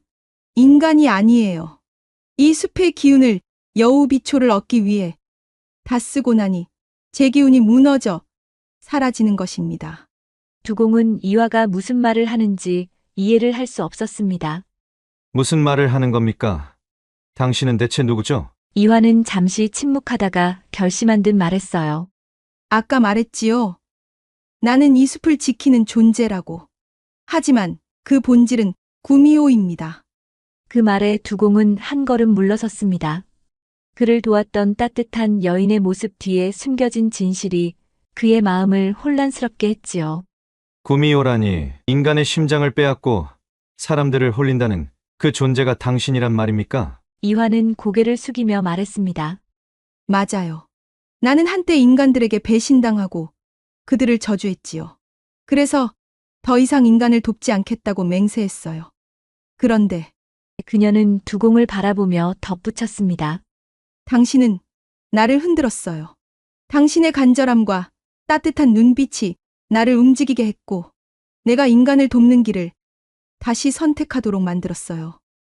인간이 아니에요. 이 숲의 기운을 여우비초를 얻기 위해 다 쓰고 나니 제 기운이 무너져 사라지는 것입니다. 두공은 이화가 무슨 말을 하는지 이해를 할 수 없었습니다. 무슨 말을 하는 겁니까? 당신은 대체 누구죠? 이화는 잠시 침묵하다가 결심한 듯 말했어요. 아까 말했지요. 나는 이 숲을 지키는 존재라고. 하지만 그 본질은 구미호입니다. 그 말에 두공은 한 걸음 물러섰습니다. 그를 도왔던 따뜻한 여인의 모습 뒤에 숨겨진 진실이 그의 마음을 혼란스럽게 했지요. 구미호라니 인간의 심장을 빼앗고 사람들을 홀린다는 그 존재가 당신이란 말입니까? 이화는 고개를 숙이며 말했습니다. 맞아요. 나는 한때 인간들에게 배신당하고 그들을 저주했지요. 그래서 더 이상 인간을 돕지 않겠다고 맹세했어요. 그런데 그녀는 두공을 바라보며 덧붙였습니다. 당신은 나를 흔들었어요. 당신의 간절함과 따뜻한 눈빛이 나를 움직이게 했고 내가 인간을 돕는 길을 다시 선택하도록 만들었어요.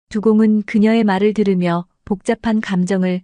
두공은 그녀의 말을 들으며 복잡한 감정을